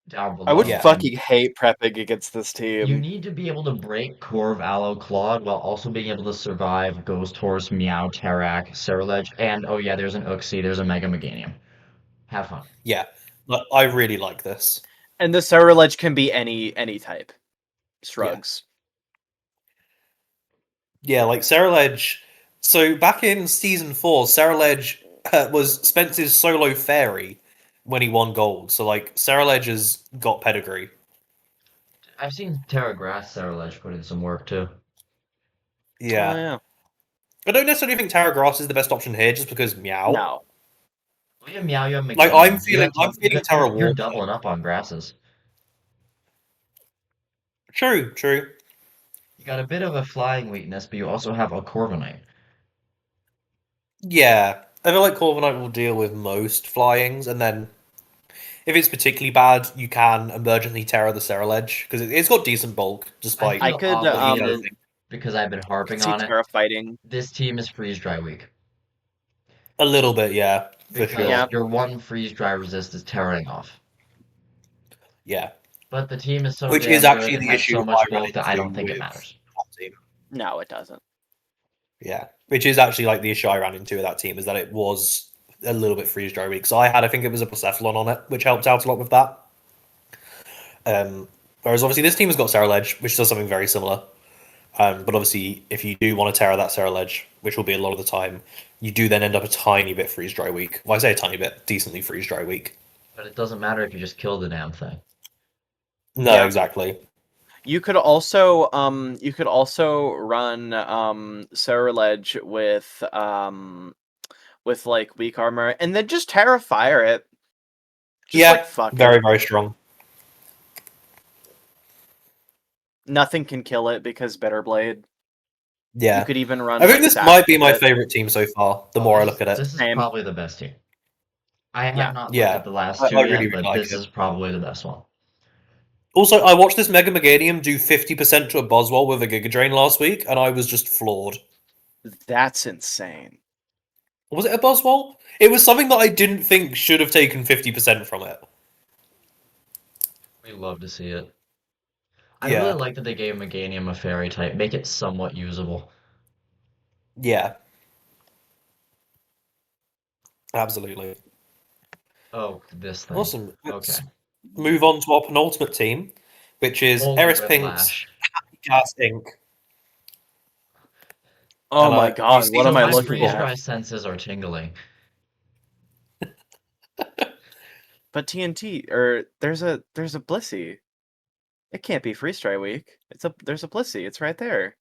down I would below. yeah, And fucking hate prepping against this you team. need to be able to break Core of Aloe Claude while also being able to survive Ghost Horse, Meow, Terrak, Ceruledge, and oh yeah, there's an Uxie, there's a Mega Meganium. Have fun. yeah. But I really like this. And the Ceruledge can be any type. Yeah. Shrugs. Yeah, like Ceruledge. So back in season four, Ceruledge was Spence's solo fairy when he won gold. So like Ceruledge has got pedigree. I've seen Terra Grass Ceruledge put in some work too. Oh Yeah, yeah. I don't necessarily think Tara Grass is the best option here, just because Meow. No. Oh yeah, Meow, you have Like Meganium. You got I'm feeling you're Tara Water. doubling up on grasses. True, true. You got a bit of a flying weakness, but you also have a Corviknight. Yeah, I feel like Corviknight will deal with most flyings, and then if it's particularly bad, you can emergently Terra the Ceruledge because it's got decent bulk I despite I feel could what you don't obligated think. because I've been I could harping see on it. Terra fighting. This team is freeze dry weak A little bit, yeah, for because sure. Yeah. your one freeze dry resist is tearing off. Yeah, But the team is so which is damn good actually and the has so issue I much ran bulk that I into don't think it with matters. that team. No, it doesn't. Yeah, which is actually like the issue I ran into with that team is that it was a little bit freeze dry weak. So I think it was a Percephalon on it, which helped out a lot with that. Whereas obviously this team has got Ceruledge, which does something very similar. But obviously, if you do want to Terra that Ceruledge, which will be a lot of the time, you do then end up a tiny bit freeze dry weak. Well, I say a tiny bit, decently freeze dry weak. But it doesn't matter if you just kill the damn thing. No, Yeah. exactly. You could also run Ceruledge with like weak armor and then just Terra Fire it. Just Yeah, like fuck very, it. very strong. Nothing can kill it because Bitter Blade. You Yeah. could even run I think like this Sash might be with my it. favorite team so far, the Oh, more I look at it. this is Same. probably the best team. I have Yeah. not looked at Yeah, the last I two really, yet, really but like this it. is probably the best one. Also, I watched this Mega Meganium do 50% to a Buzzwole with a Giga Drain last week, and I was just floored. That's insane. Was it a Buzzwole? It was something that I didn't think should have taken 50% from it. We love to see it. I really Yeah, like that they gave Meganium a fairy type, make it somewhat usable. yeah, absolutely. Oh, this thing. Awesome. Okay. Let's move on to our penultimate team, which is Holy Eris Pink's whiplash. Gas Inc. Oh And my you god, see what So am I my this looking freeze at? dry senses are tingling. But TNT or there's a Blissey. It can't be Freeze Dry Week. There's a Blissey. It's right there.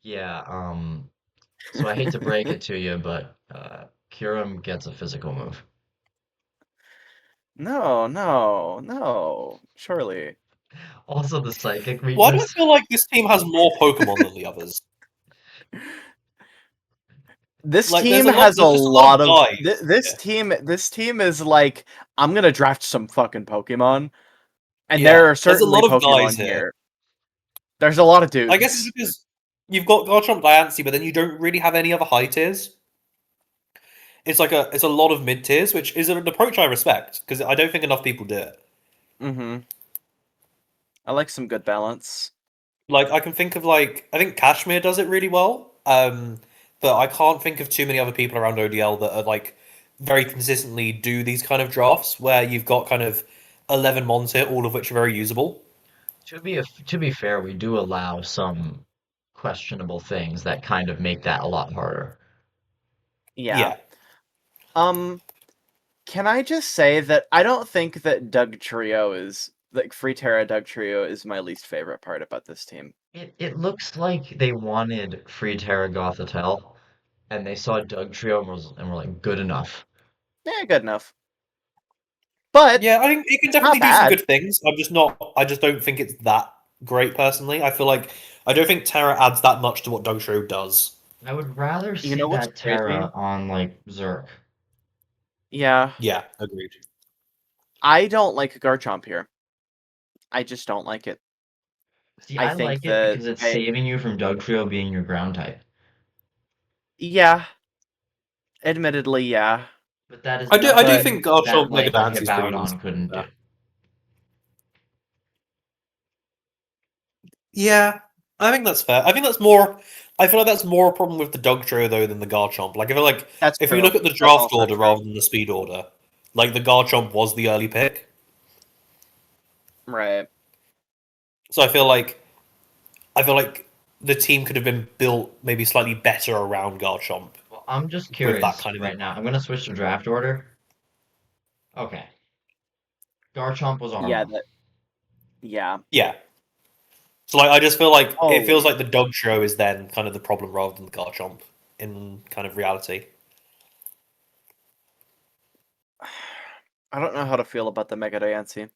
Yeah, so I hate to break it to you, but Kyurem gets a physical move. No, no, no. Surely. Also, the psychic Why do I weakness. feel like this team has more Pokemon than the others? This Like, team has a there's just a lot of lot of guys. this Yeah, team is like I'm gonna draft some fucking Pokemon, and there yeah. are There's a certainly lot of guys Pokemon here. here. There's a lot of I guess it's dudes. because you've got Garchomp, Diancie, but then you don't really have any other high tiers. It's a lot of mid tiers, which is an approach I respect because I don't think enough people do it. Mm-hmm. I like some good balance. Like I can think of I think Kashmir does it really well. But I can't think of too many other people around ODL that are like very consistently do these kind of drafts where you've got kind of 11 mons here, all of which are very usable. To be fair, we do allow some questionable things that kind of make that a lot harder. Yeah. Yeah. Um, can I just say that I don't think that Doug Trio is like Free Terra Doug Trio is my least favorite part about this team. It looks like they wanted Free Terra Gothitelle, and they saw Doug Trio and were like, good enough. Yeah, good enough. But Yeah, I think it can it's not definitely do some bad. good things. I just don't think it's that great personally. I feel like I don't think Terra adds that much to what Dogtrio does. I would rather You see know what's that crazy? Terra on like Zerk. Yeah, Yeah, agreed. I don't like Garchomp here. I just don't like it. See, I I think like it that because it's saving you from Doug Trio being your ground type. yeah, admittedly, yeah. But that is I do But think nothing that Garchomp Mega like a Dance is pretty decent. Hippowdon couldn't do. Yeah, I think that's fair. I think that's more. I feel like that's more a problem with the Dogtrio though than the Garchomp. Like, I feel like that's if we true. look at the That's draft also order true. rather than the speed order, like the Garchomp was the early pick. Right. So I feel like the team could have been built maybe slightly better around Garchomp Well, I'm just with that curious kind of in right now. mind. I'm gonna switch to draft order. Okay. Garchomp was Yeah, Armo. that yeah. Yeah. So I just feel like it feels Holy. like the Dogtrio is then kind of the problem rather than the Garchomp in kind of reality. I don't know how to feel about the Mega Diancie.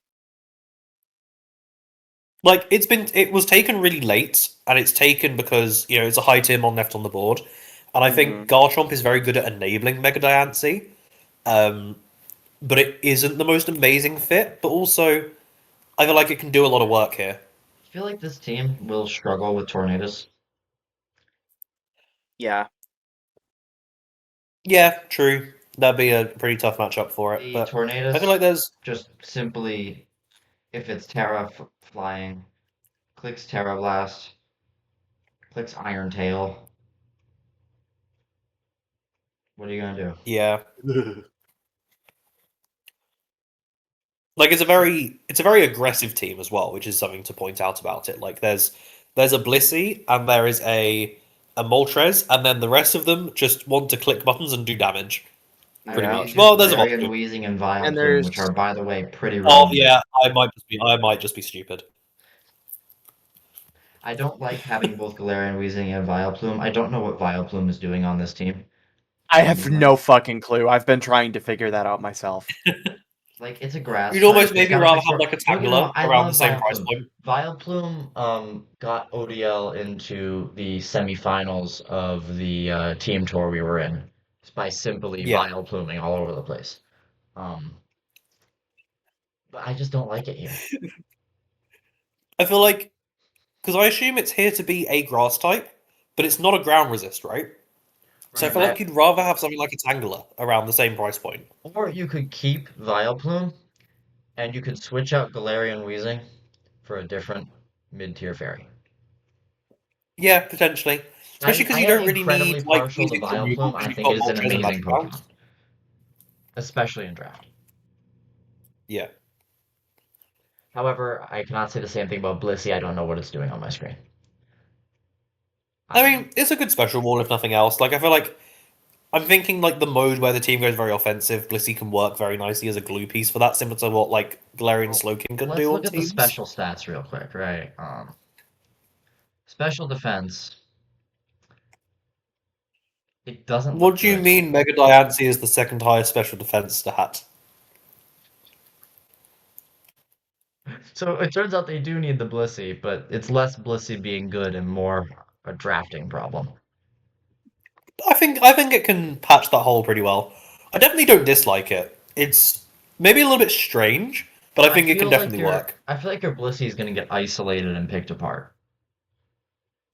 Like it was taken really late, and it's taken because it's a high tier mon left on the board, and I Mm-hmm. think Garchomp is very good at enabling Mega Diancie, um, but it isn't the most amazing fit. But also, I feel like it can do a lot of work here. I feel like this team will struggle with Tornadus. Yeah. Yeah, true. That'd be a pretty tough matchup for it, The but I feel like Tornadus there's just simply, if it's Terra f flying, clicks Terra Blast, clicks Iron Tail. What are you gonna do? yeah. Like it's a very aggressive team as well, which is something to point out about it. Like there's a Blissey and there is a Moltres, and then the rest of them just want to click buttons and do damage, I pretty Yeah. raise much. you Well, there's a Galarian, Voltorb. Weezing, and And Vileplume, which are, there's by the way, pretty Oh roaming. yeah, I might just be stupid. I don't like having both Galarian, Weezing, and Vileplume. I don't know what Vileplume is doing on this team, I have genuinely. no fucking clue. I've been trying to figure that out myself. Like, it's a grass You'd almost type. It's maybe got a rather fixed have form. like a Don't get me wrong, Tangela I around the love same price Vileplume. point. Vileplume got ODL into the semifinals of the team tour we were in just by simply Yeah, Vilepluming all over the place. Um, but I just don't like it here. I feel like because I assume it's here to be a grass type, but it's not a ground resist, right? So I Right, feel I like you'd rather have something like a Tangela around the same price point. or you could keep Vileplume and you could switch out Galarian Weezing for a different mid-tier fairy. Yeah, potentially. Especially because I you am don't really incredibly need like partial to Weezing's removal Vileplume. because I you've think got it is an Moltres and amazing Magic Rounds. Pokemon, especially in draft. Yeah. However, I cannot say the same thing about Blissey. I don't know what it's doing on my screen. I I'm mean, it's a good special wall if nothing else. Like I feel like I'm thinking like the mode where the team goes very offensive, Blissey can work very nicely as a glue piece for that, similar to what like Galarian Well, Slowking can let's do on look at the teams. special stats real quick, right? Special defense, it doesn't look What do you good. mean Mega Diancie is the second highest special defense stat? So it turns out they do need the Blissey, but it's less Blissey being good and more a drafting problem. I think it can patch that hole pretty well. I definitely don't dislike it. It's maybe a little bit strange, but I think it can definitely work. I feel like your Blissey is gonna get isolated and picked apart.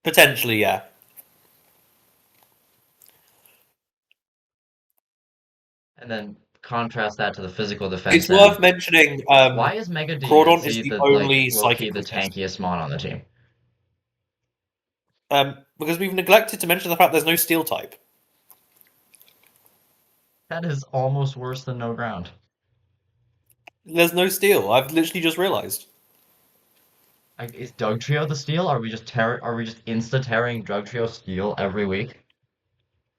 Potentially, yeah. And then contrast that to the physical defense It's end. worth mentioning Why is Mega Crawdon is DNC the the like only low-key psychic the resist. tankiest mon on the team? Because we've neglected to mention the fact there's no steel type. That is almost worse than no ground. There's no steel. I've literally just realized. Like, is Doug Trio the steal? Are we just insta-tearing Doug Trio steal every week?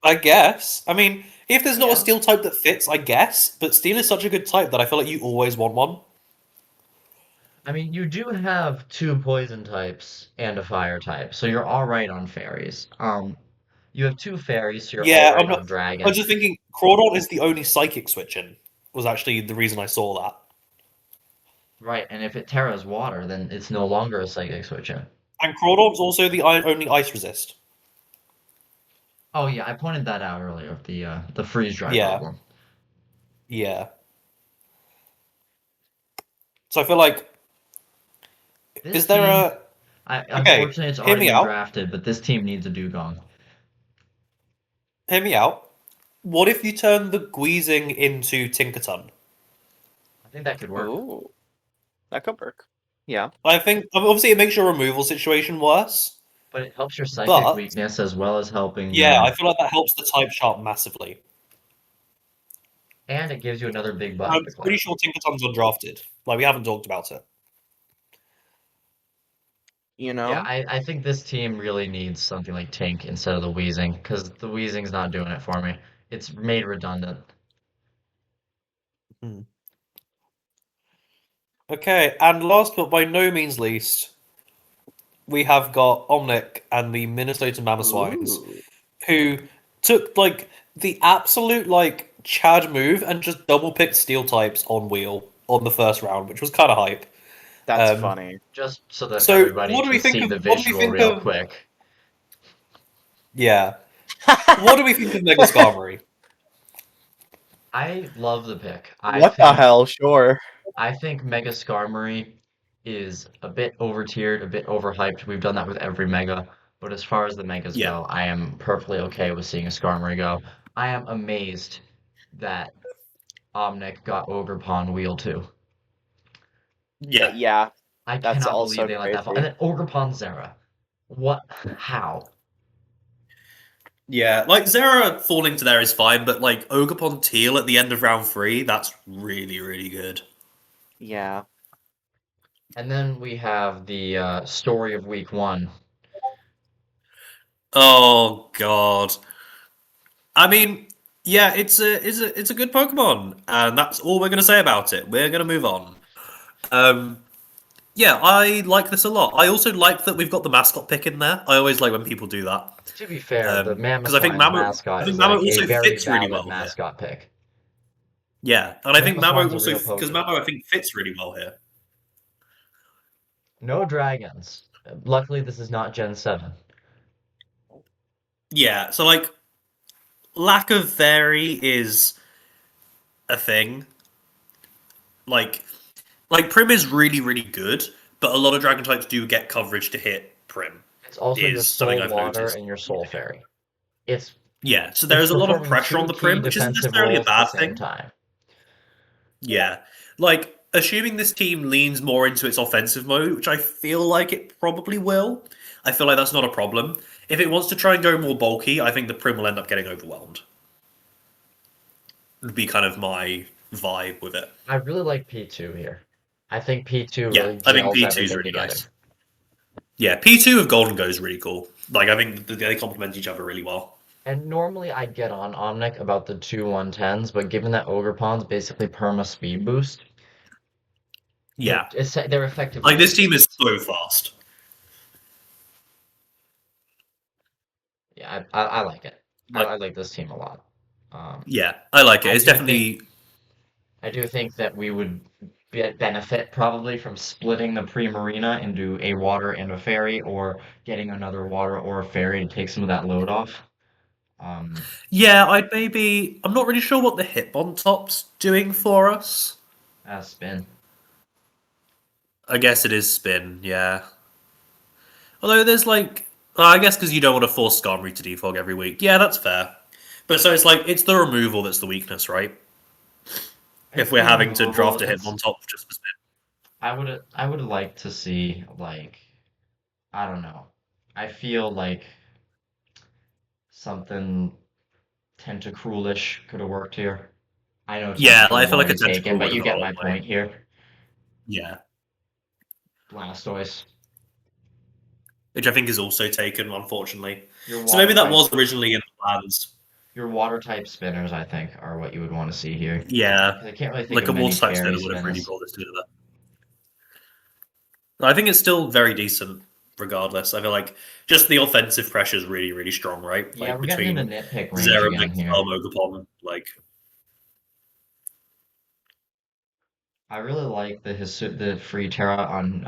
I guess. I mean, if there's not a Yeah. steel type that fits, I guess. But steel is such a good type that I feel like you always want one. I mean, you do have two poison types and a fire type, so you're all right on fairies. You have two fairies, so you're all Yeah, right I'm not. on I was dragon. just thinking, Crawdon is the only psychic switch in. Was actually the reason I saw that. Right, and if it Terra's water, then it's no longer a psychic switch in. And Crawdon's also the only ice resist. Oh yeah, I pointed that out earlier, the freeze dry Yeah, problem. yeah. So I feel like, This is there team, a? I Okay, unfortunately it's hear already me been out. drafted, but this team needs a dugong. Hear me out. What if you turn the Guizing into Tinkerton? I think that could work. Ooh, that could work. Yeah. I think obviously it makes your removal situation worse, But it helps your psychic but weakness as well as helping yeah, your, I feel like that helps the type chart massively. and it gives you another big button I'm to click. pretty sure Tinkerton's undrafted. Like we haven't talked about it. You Yeah, know? I think this team really needs something like Tink instead of the Wheezing, because the Wheezing's not doing it for me. It's made redundant. Hmm. Okay, and last but by no means least, we have got Omnic and the Minnesota Mammoth Ooh. who took like the absolute like Chad move and just double picked steel types on wheel on the first round, which was kind of hype. That's Um, funny. Just so that so everybody what do can we think see of the what do we visual think real of quick. yeah? What do we think of Mega Skarmory? I love the pick. What the hell? Sure. I think Mega Skarmory is a bit over-tiered, a bit overhyped. We've done that with every Mega, but as far as the Megas Yeah, go, I am perfectly okay with seeing a Skarmory go. I am amazed that Omnic got Ogerpon Wheel 2. yeah, Yeah, I that's cannot believe also they let that fall. And crazy. then Ogerpon Zera. What? How? yeah. Like Zera falling to there is fine, but like Ogerpon Teal at the end of round three, that's really really good. Yeah. And then we have the story of week one. Oh god. I mean, yeah, it's a good Pokemon, and that's all we're gonna say about it. We're gonna move on. Um, yeah, I like this a lot. I also like that we've got the mascot pick in there. I always like when people do that. To be fair, the Because I think Mamoswine's Mamo, I mascot think is Mamo like a also very fits really valid well here. mascot pick. Yeah, and I think Mamo Mamoswine's a also real because poker. Mamo I think fits really well here. No dragons. Luckily, this is not Gen 7. Yeah, so like lack of vary is a thing. Like Prim is really really good, but a lot of dragon types do get coverage to hit Prim. It's also your Is something soul I've water noticed. and your soul fairy. It's Yeah, so there it's is a lot of performing pressure on two the key Prim, which isn't defensive necessarily a roles at the bad same thing. time. Yeah, like assuming this team leans more into its offensive mode, which I feel like it probably will. I feel like that's not a problem. If it wants to try and go more bulky, I think the Prim will end up getting overwhelmed. Would be kind of my vibe with it. I really like P2 here. I think P2 Yeah, really I think gels P2 is everything really together. nice. Yeah, P2 of Golden Go is really cool. Like I think they complement each other really well. And normally I'd get on Omnic about the two 110s, but given that Ogerpon's basically perma speed boost, Yeah, they're effectively like this team is useless. so fast. Yeah, I like it. Like, I like this team a lot. Um, yeah, I like it. I It's do think definitely I do think that we would benefit probably from splitting the pre-marina into a water and a fairy, or getting another water or a fairy to take some of that load off. Um, yeah. I'd maybe. I'm not really sure what the Hitmontop's doing for us. spin. I guess it is spin. Yeah. Although there's like, I guess because you don't want to force Skarmory to defog every week. Yeah, that's fair. But so it's like it's the removal that's the weakness, right? If It's we're the having to removal. draft a It's Hitmontop just for spin. I would like to see, like, I don't know. I feel like something Tentacruelish could have worked here. I know Yeah, like, Tentacruel's I feel like a already taken, Tentacle but would have you gone a get long my way. point here. Yeah. Blastoise. Which I think is also taken, unfortunately. Your So maybe water that type was originally in the plans. your water type spinners, I think, are what you would want to see here. Yeah. Because I can't really think Like of a many water type fairy spinner would have really spins. brought this together. I think it's still very decent, regardless. I feel like just the offensive pressure is really, really strong, right? Yeah, Like we're getting into between nitpick range Zerem, again here. Expel, Mogapon, like I really like the free Terra on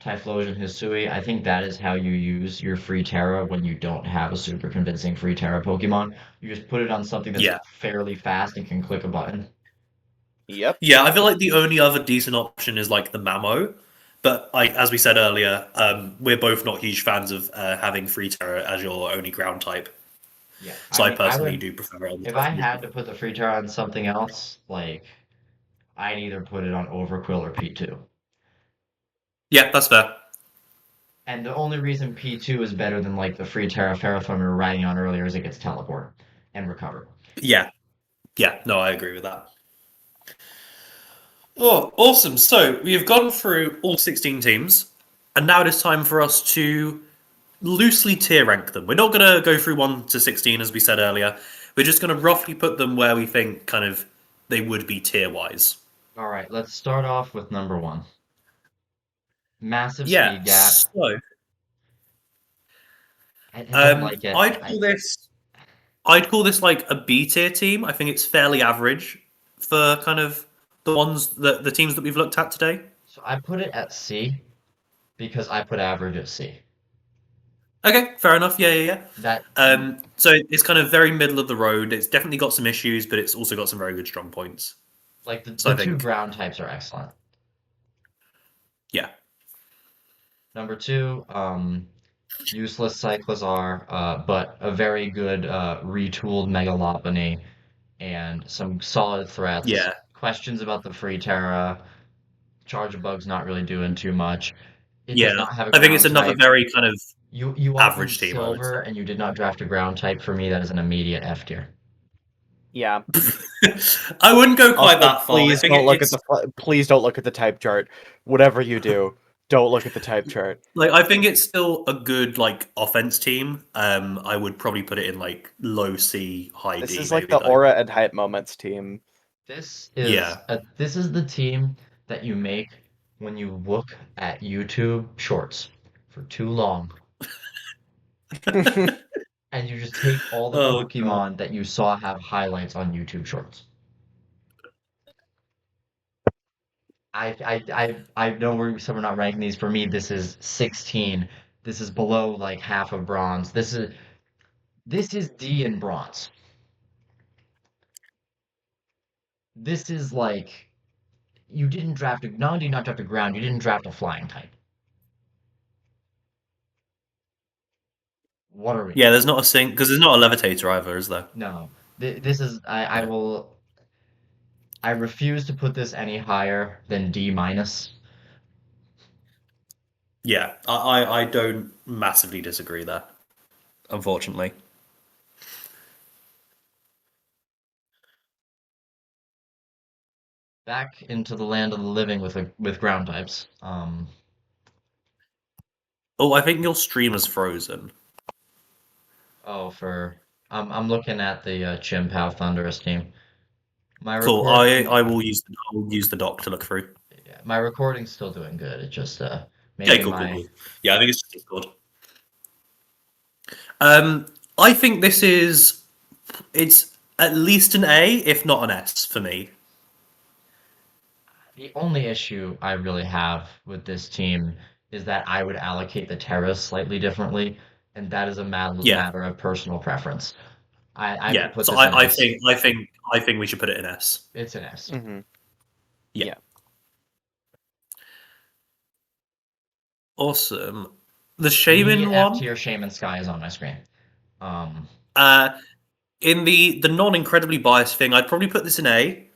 Typhlosion Hisui. I think that is how you use your free Terra when you don't have a super convincing free Terra Pokemon. You just put it on something that's yeah. fairly fast and can click a button. Yep. Yeah, I feel like the only other decent option is like the Mamo. But like as we said earlier, we're both not huge fans of having free Terra as your only ground type. Yeah, So I I mean, I personally would, do prefer it on the if I Typhlosion. had to put the free Terra on something else, like, I'd either put it on Overquill or P2. Yeah, that's fair. And the only reason P2 is better than like the free Terra Ferrothorn we were riding on earlier is it gets teleport and recover. Yeah, yeah, no, I agree with that. Oh, awesome. So we have gone through all 16 teams, and now it is time for us to loosely tier rank them. We're not going to go through 1 to 16 as we said earlier. We're just going to roughly put them where we think kind of they would be tier wise. All right, let's start off with number one. Massive Yeah, speed gap. so I don't like it. I'd call this like a B tier team. I think it's fairly average for kind of the teams that we've looked at today. So I put it at C because I put average at C. Okay, fair enough. Yeah, yeah, yeah. That So it's kind of very middle of the road. It's definitely got some issues, but it's also got some very good strong points. like So the I two think, ground types are excellent. yeah, Number two, useless Cyclizar, but a very good retooled Megalopony and some solid threats. yeah, Questions about the free Terra. Charge Bug's not really doing too much. It does yeah. not have a I think it's ground another type. very kind of You are in average team, I would silver and you did not draft a ground type for me. That is an immediate F tier. Yeah. say. I wouldn't go quite Also, that far. I think it's please don't look at the type chart. Whatever you do, don't look at the type chart. like I think it's still a good like offense team. I would probably put it in like low C, high This D, is like maybe the though. aura and hype moments team. Yeah, This is the team that you make when you look at YouTube shorts for too long and you just take all the oh god. Pokemon that you saw have highlights on YouTube shorts. I know we're not ranking these. For me, this is 16. This is below like half of bronze. This is D in bronze. This is like you didn't draft a not only did you not draft a ground, you didn't draft a flying type. What are we Yeah, doing? there's not a sink because there's not a levitator either, is there? No. This is Yeah. I refuse to put this any higher than D minus. Yeah, I don't massively disagree there, unfortunately. Back into the land of the living with ground types. Oh, I think your stream is frozen. Oh, I'm looking at the Chimpow Thunderous team. My Cool. recording, I will use the doc to look through. yeah, my recording's still doing good. It just Okay, maybe cool, cool, my cool. Yeah, I think it's just Discord. Um, I think it's at least an A, if not an S for me. the only issue I really have with this team is that I would allocate the terrace slightly differently, and that is a Yeah, matter of personal preference. I yeah. would put So this in as I think we should put it in S. it's an S. Hmm. Yeah, Yeah. awesome. The B Shaman F one. tier Shaman Sky is on my screen. Um, Uh, in the non incredibly biased thing, I'd probably put this in A.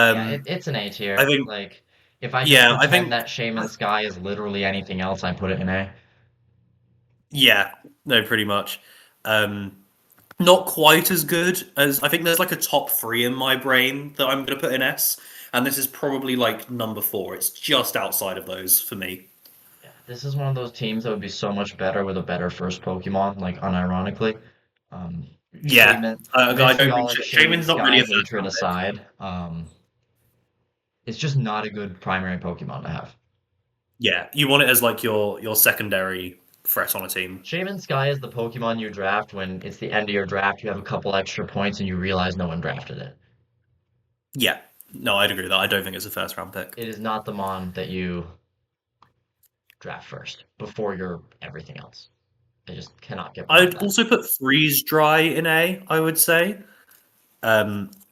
yeah, Um, it's an A I tier. think Like, if I just yeah, pretend that Shaman Sky is literally anything else, I put it in A. yeah, no, pretty much. Um, not quite as good as I think there's like a top three in my brain that I'm going to put in S, and this is probably like number four. It's just outside of those for me. Yeah, this is one of those teams that would be so much better with a better first Pokemon, like unironically. Um, Yeah, Shaman, I don't think Vitriolic Shaman Shaman's not really Sky a first hatred round pick. aside, it's just not a good primary Pokemon to have. Yeah, you want it as like your secondary threat on a team. Shaman Sky is the Pokemon you draft when it's the end of your draft, you have a couple extra points, and you realize no one drafted it. Yeah, no, I'd agree with that. I don't think it's a first round pick. It is not the Mon that you draft first before your everything else. I just cannot get behind I'd that. also put freeze dry in A. I would say.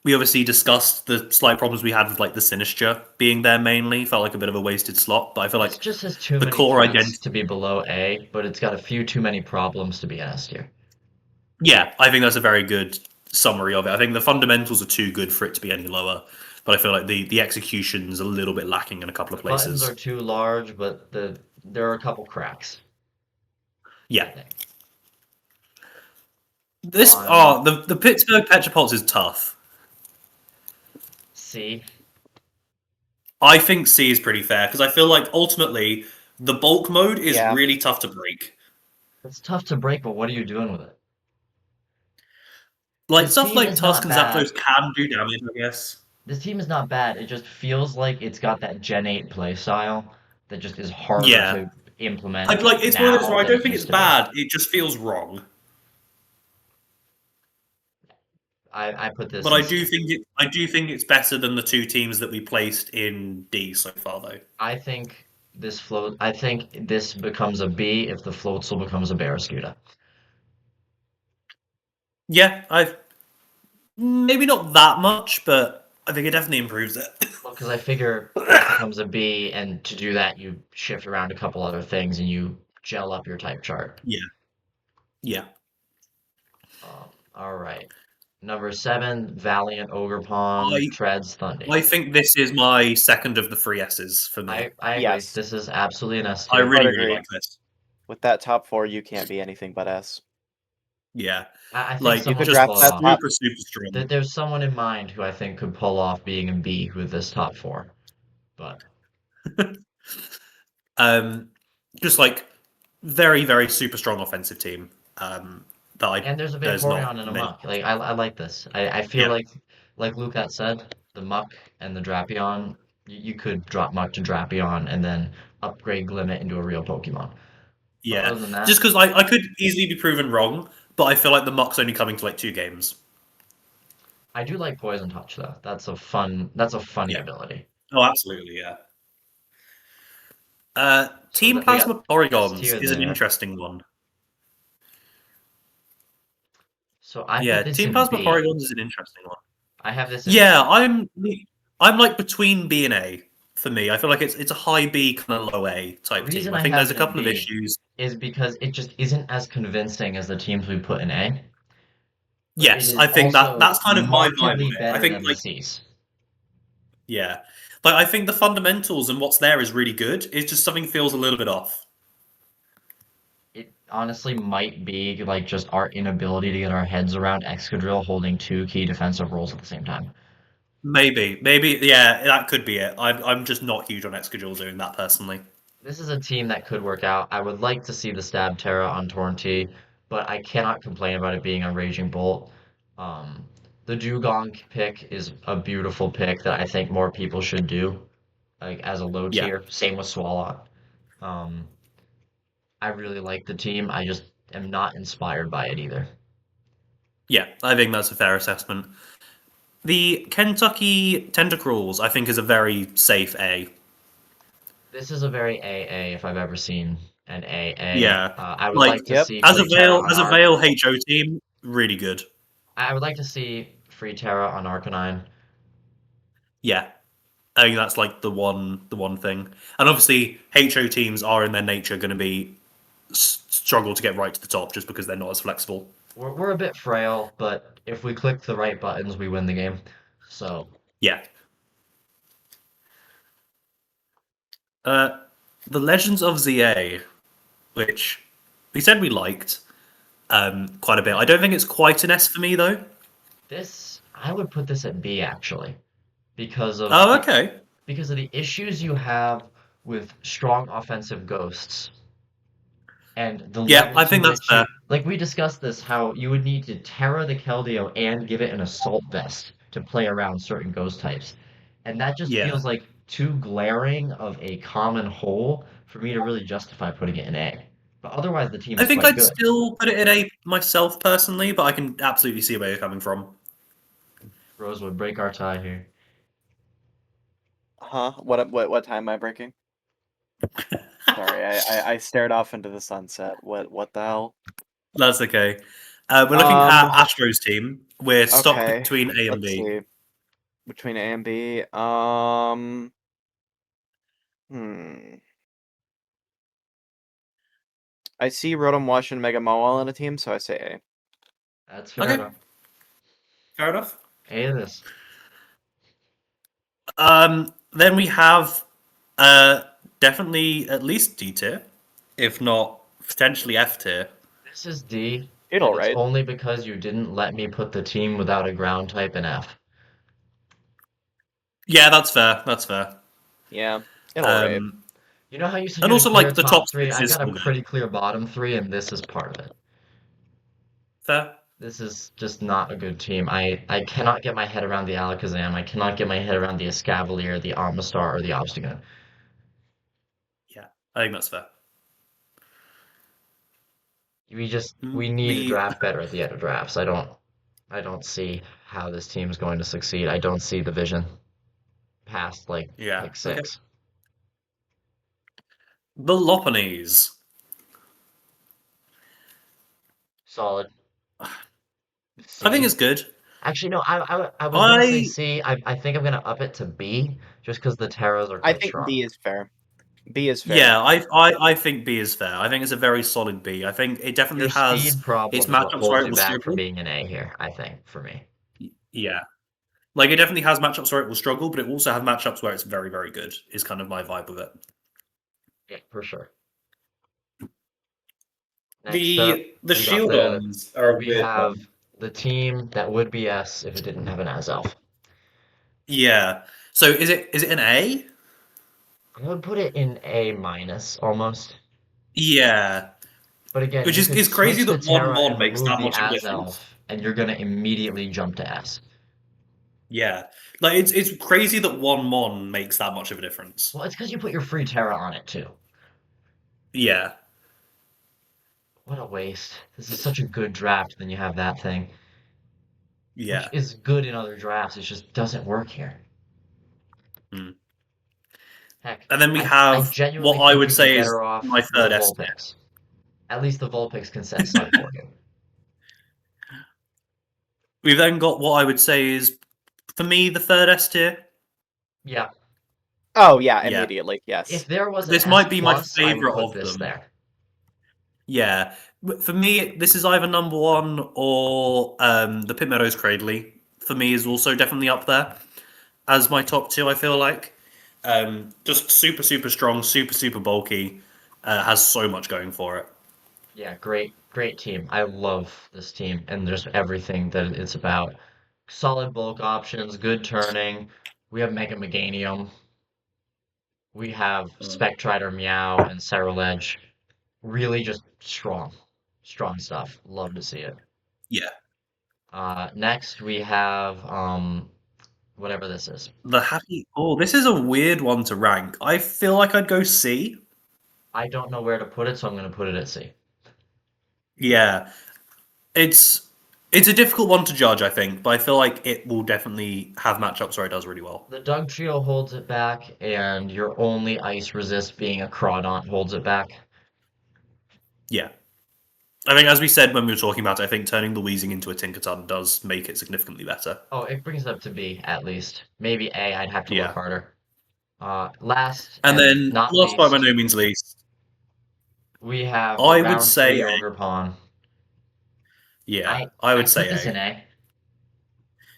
We obviously discussed the slight problems we had with like the Sinistra being there mainly. Felt like a bit of a wasted slot, but I feel This like just has too the many core threats identity. to be below A, but it's got a few too many problems to be an S tier. Yeah, I think that's a very good summary of it. I think the fundamentals are too good for it to be any lower, but I feel like the execution's a little bit lacking in a couple The of buttons are places. too large, but there are a couple cracks, I Yeah, think. On the Pittsburgh Petropulse is tough. C, I think C is pretty fair because I feel like ultimately the bulk mode is Yeah. really tough to break. it's tough to break, but what are you doing with it? Like This stuff team like is Tusk not and bad. Zapdos can do damage, I guess. This team is not bad. It just feels like it's got that Gen 8 play style that just is harder Yeah, to implement I'd like it's one of those now where I than don't it think used it's to be. bad. It just feels wrong. I put this But in C. I do think it's better than the two teams that we placed in D so far, though. I think this becomes a B if the Floatzel becomes a Barraskewda. Yeah, I maybe not that much, but I think it definitely improves it. Well, because I figure it becomes a B, and to do that, you shift around a couple other things and you gel up your type chart. Yeah, yeah. All right. Number seven, Valiant Ogerpon I treads Thundy. I think this is my second of the three S's for me. I agree. Yes. This is absolutely an S I tier. I would really agree. like this. With that top four, you can't be anything but S. Yeah, I think like You could someone could just draft pull it that off. top. super strong. There's someone in mind who I think could pull off being a B with this top four. But Um, just like very super strong offensive team. That I and there's a there's not Vaporeon and a many. Muck. I like this. I feel Yeah, like Lukat said, the Muck and the Drapion, you could drop Muck to Drapion and then upgrade Glimmet into a real Pokemon. But yeah. other than that, Just because I could easily be proven wrong, but I feel like the Muck's only coming to like two games. I do like Poison Touch though. That's a funny Yeah. ability. Oh, absolutely. Yeah. So Team that we got Plasma S Porygons tier is an there. interesting one. So I put Yeah, this Team in Plasma B. Porygons is an interesting one. I have this in Yeah, B. I'm like between B and A for me. I feel like it's a high B kind of low A The type team. reason I I think have there's a it in couple of B issues. is because it just isn't as convincing as the teams we put in A, but it Yes, is I think also that's kind of my vibe on markedly it. I better think than the like C's. yeah, like I think the fundamentals and what's there is really good. It's just something feels a little bit off. It honestly might be like just our inability to get our heads around Excadrill holding two key defensive roles at the same time. Maybe yeah, that could be it. I'm just not huge on Excadrill doing that personally. This is a team that could work out. I would like to see the Stab Terra on Torrentee. but I cannot complain about it being a Raging Bolt. Um, the Dugong pick is a beautiful pick that I think more people should do, like as a low Yeah, tier. Same with Swallow. Um, I really like the team. I just am not inspired by it either. yeah, I think that's a fair assessment. The Kentucky Tentacruels, I think, is a very safe A. This is a very AA if I've ever seen an AA. Yeah, I would like like to Yep. see Free Terra on As a Arc. Veil HO team, really good. I would like to see Free Terra on Arcanine. Yeah, I think that's like the one thing. And obviously, HO teams are in their nature going to be struggle to get right to the top just because they're not as flexible. We're a bit frail, but if we click the right buttons, we win the game. So Yeah. Uh, the Legends of ZA, which we said we liked quite a bit. I don't think it's quite an S for me though. this, I would put this at B actually, because of Oh, the okay. issues you have with strong offensive ghosts and the Yeah, level I to think that's which fair. you, like we discussed this, how you would need to Terra the Keldeo and give it an assault vest to play around certain ghost types. And that just Yeah. feels like too glaring of a common whole for me to really justify putting it in A. But otherwise, the team I is think quite I'd good. still put it in A myself personally, but I can absolutely see where you're coming from. Rosewood, break our tie here. Huh? What time am I breaking? Sorry, I stared off into the sunset. What the hell? That's okay. We're looking Um, at Astro's team. We're stuck okay. between A and Let's B. see. Between A and B. Hmm. I see Rotom Wash and Mega Mawile in a team, so I say A. That's fair Okay, enough. fair enough. A it is. Then we have uh, definitely at least D tier, if not potentially F tier. This is D, It and it's alright. only because you didn't let me put the team without a ground type in F. Yeah, that's fair. That's fair. Yeah, it alright. Um, You know how you said and you had a also clear like the top top three? six I've is got a still good. pretty clear bottom three, and this is part of it. Fair. This is just not a good team. I cannot get my head around the Alakazam. I cannot get my head around the Escavalier, the Omastar, or the Obstagoon. Yeah, I think that's fair. We need to The draft better at the end of drafts. I don't see how this team is going to succeed. I don't see the vision past yeah, pick okay. six. The Lopunnies. Solid I think C. it's good. Actually, no, I was gonna say I C. I think I'm gonna up it to B just because the Terras are I quite think strong. B is fair. B is fair. Yeah, I think B is fair. I think it's a very solid B. I think it definitely Your has speed its problem is what matchups where holds it you will back from struggle. being an A here, I think, for me. Yeah. Like it definitely has matchups where it will struggle, but it also has matchups where it's very, very good, is kind of my vibe with it. Yeah, for sure. Next up, The we got the Shieldons are a we weird have one. the team that would be S if it didn't have an Azelf. Yeah. So is it an A? I would put it in A minus almost. Yeah. But again, Which you could is crazy switch the that one Terra mon and makes remove that the much of a difference. Azelf, and you're gonna immediately jump to S. Yeah. Like it's crazy that one mon makes that much of a difference. Well, it's because you put your free Terra on it too. Yeah. What a waste. This is such a good draft, then you have that thing, which Yeah. is good in other drafts. It just doesn't work here. Hmm. Heck, And then we I have what genuinely I think would you'd be say is better off my with a third S tier. Vulpix. At least the Vulpix can set Sun for you. We've then got what I would say is, for me, the third S tier. Yeah, Oh yeah, Yeah. immediately. if Yes. there was an This S might be my plus, I would favorite put of this them. there. Yeah. For me, this is either number one or the Pit Meadows Cradley. For me, is also definitely up there as my top two, I feel like. Just super, super strong, super, super bulky. Has so much going for it. Yeah, great team. I love this team and just everything that it's about. Solid bulk options, good turning. We have Mega Meganium. We have Mm. Spectrider Meow and Ceruledge. Really just strong. strong stuff. Love to see it. Yeah. Next we have whatever this is. The happy. Oh, this is a weird one to rank. I feel like I'd go C. I don't know where to put it, so I'm going to put it at C. Yeah, it's it's a difficult one to judge, I think, but I feel like it will definitely have matchups where it does really well. The Doug Trio holds it back, and your only ice resist being a Crawdaunt holds it back. Yeah, I think as we said when we were talking about it, I think turning the Weezing into a Tinkaton does make it significantly better. Oh, it brings it up to B at least. Maybe A, I'd have to look Yeah, harder. Last and and then not last by least, no means least, we have the I would round three say A. Ogerpon. Yeah, I I I would put say this A. in A.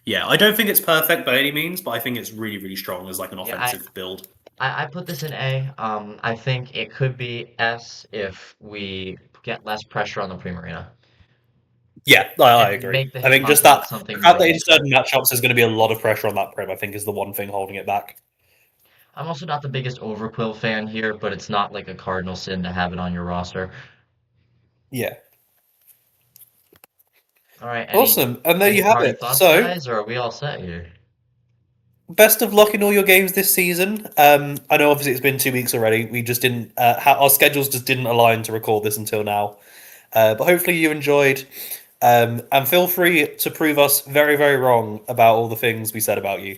Yeah, I don't think it's perfect by any means, but I think it's really, really strong as like an Yeah, offensive build. I put this in A. I think it could be S if we get less pressure on the Primarina Yeah, I and agree. make the I think just Hitmonchan that the something fact more that in useful. certain matchups there's going to be a lot of pressure on that Prim, I think is the one thing holding it back. I'm also not the biggest Overquill fan here, but it's not like a cardinal sin to have it on your roster. Yeah. All right, Awesome. And there any you have parting it. thoughts, So, guys, or are we all set here? best of luck in all your games this season. I know obviously it's been 2 weeks already. We just didn't, our schedules just didn't align to record this until now. But hopefully you enjoyed. And feel free to prove us very, very wrong about all the things we said about you.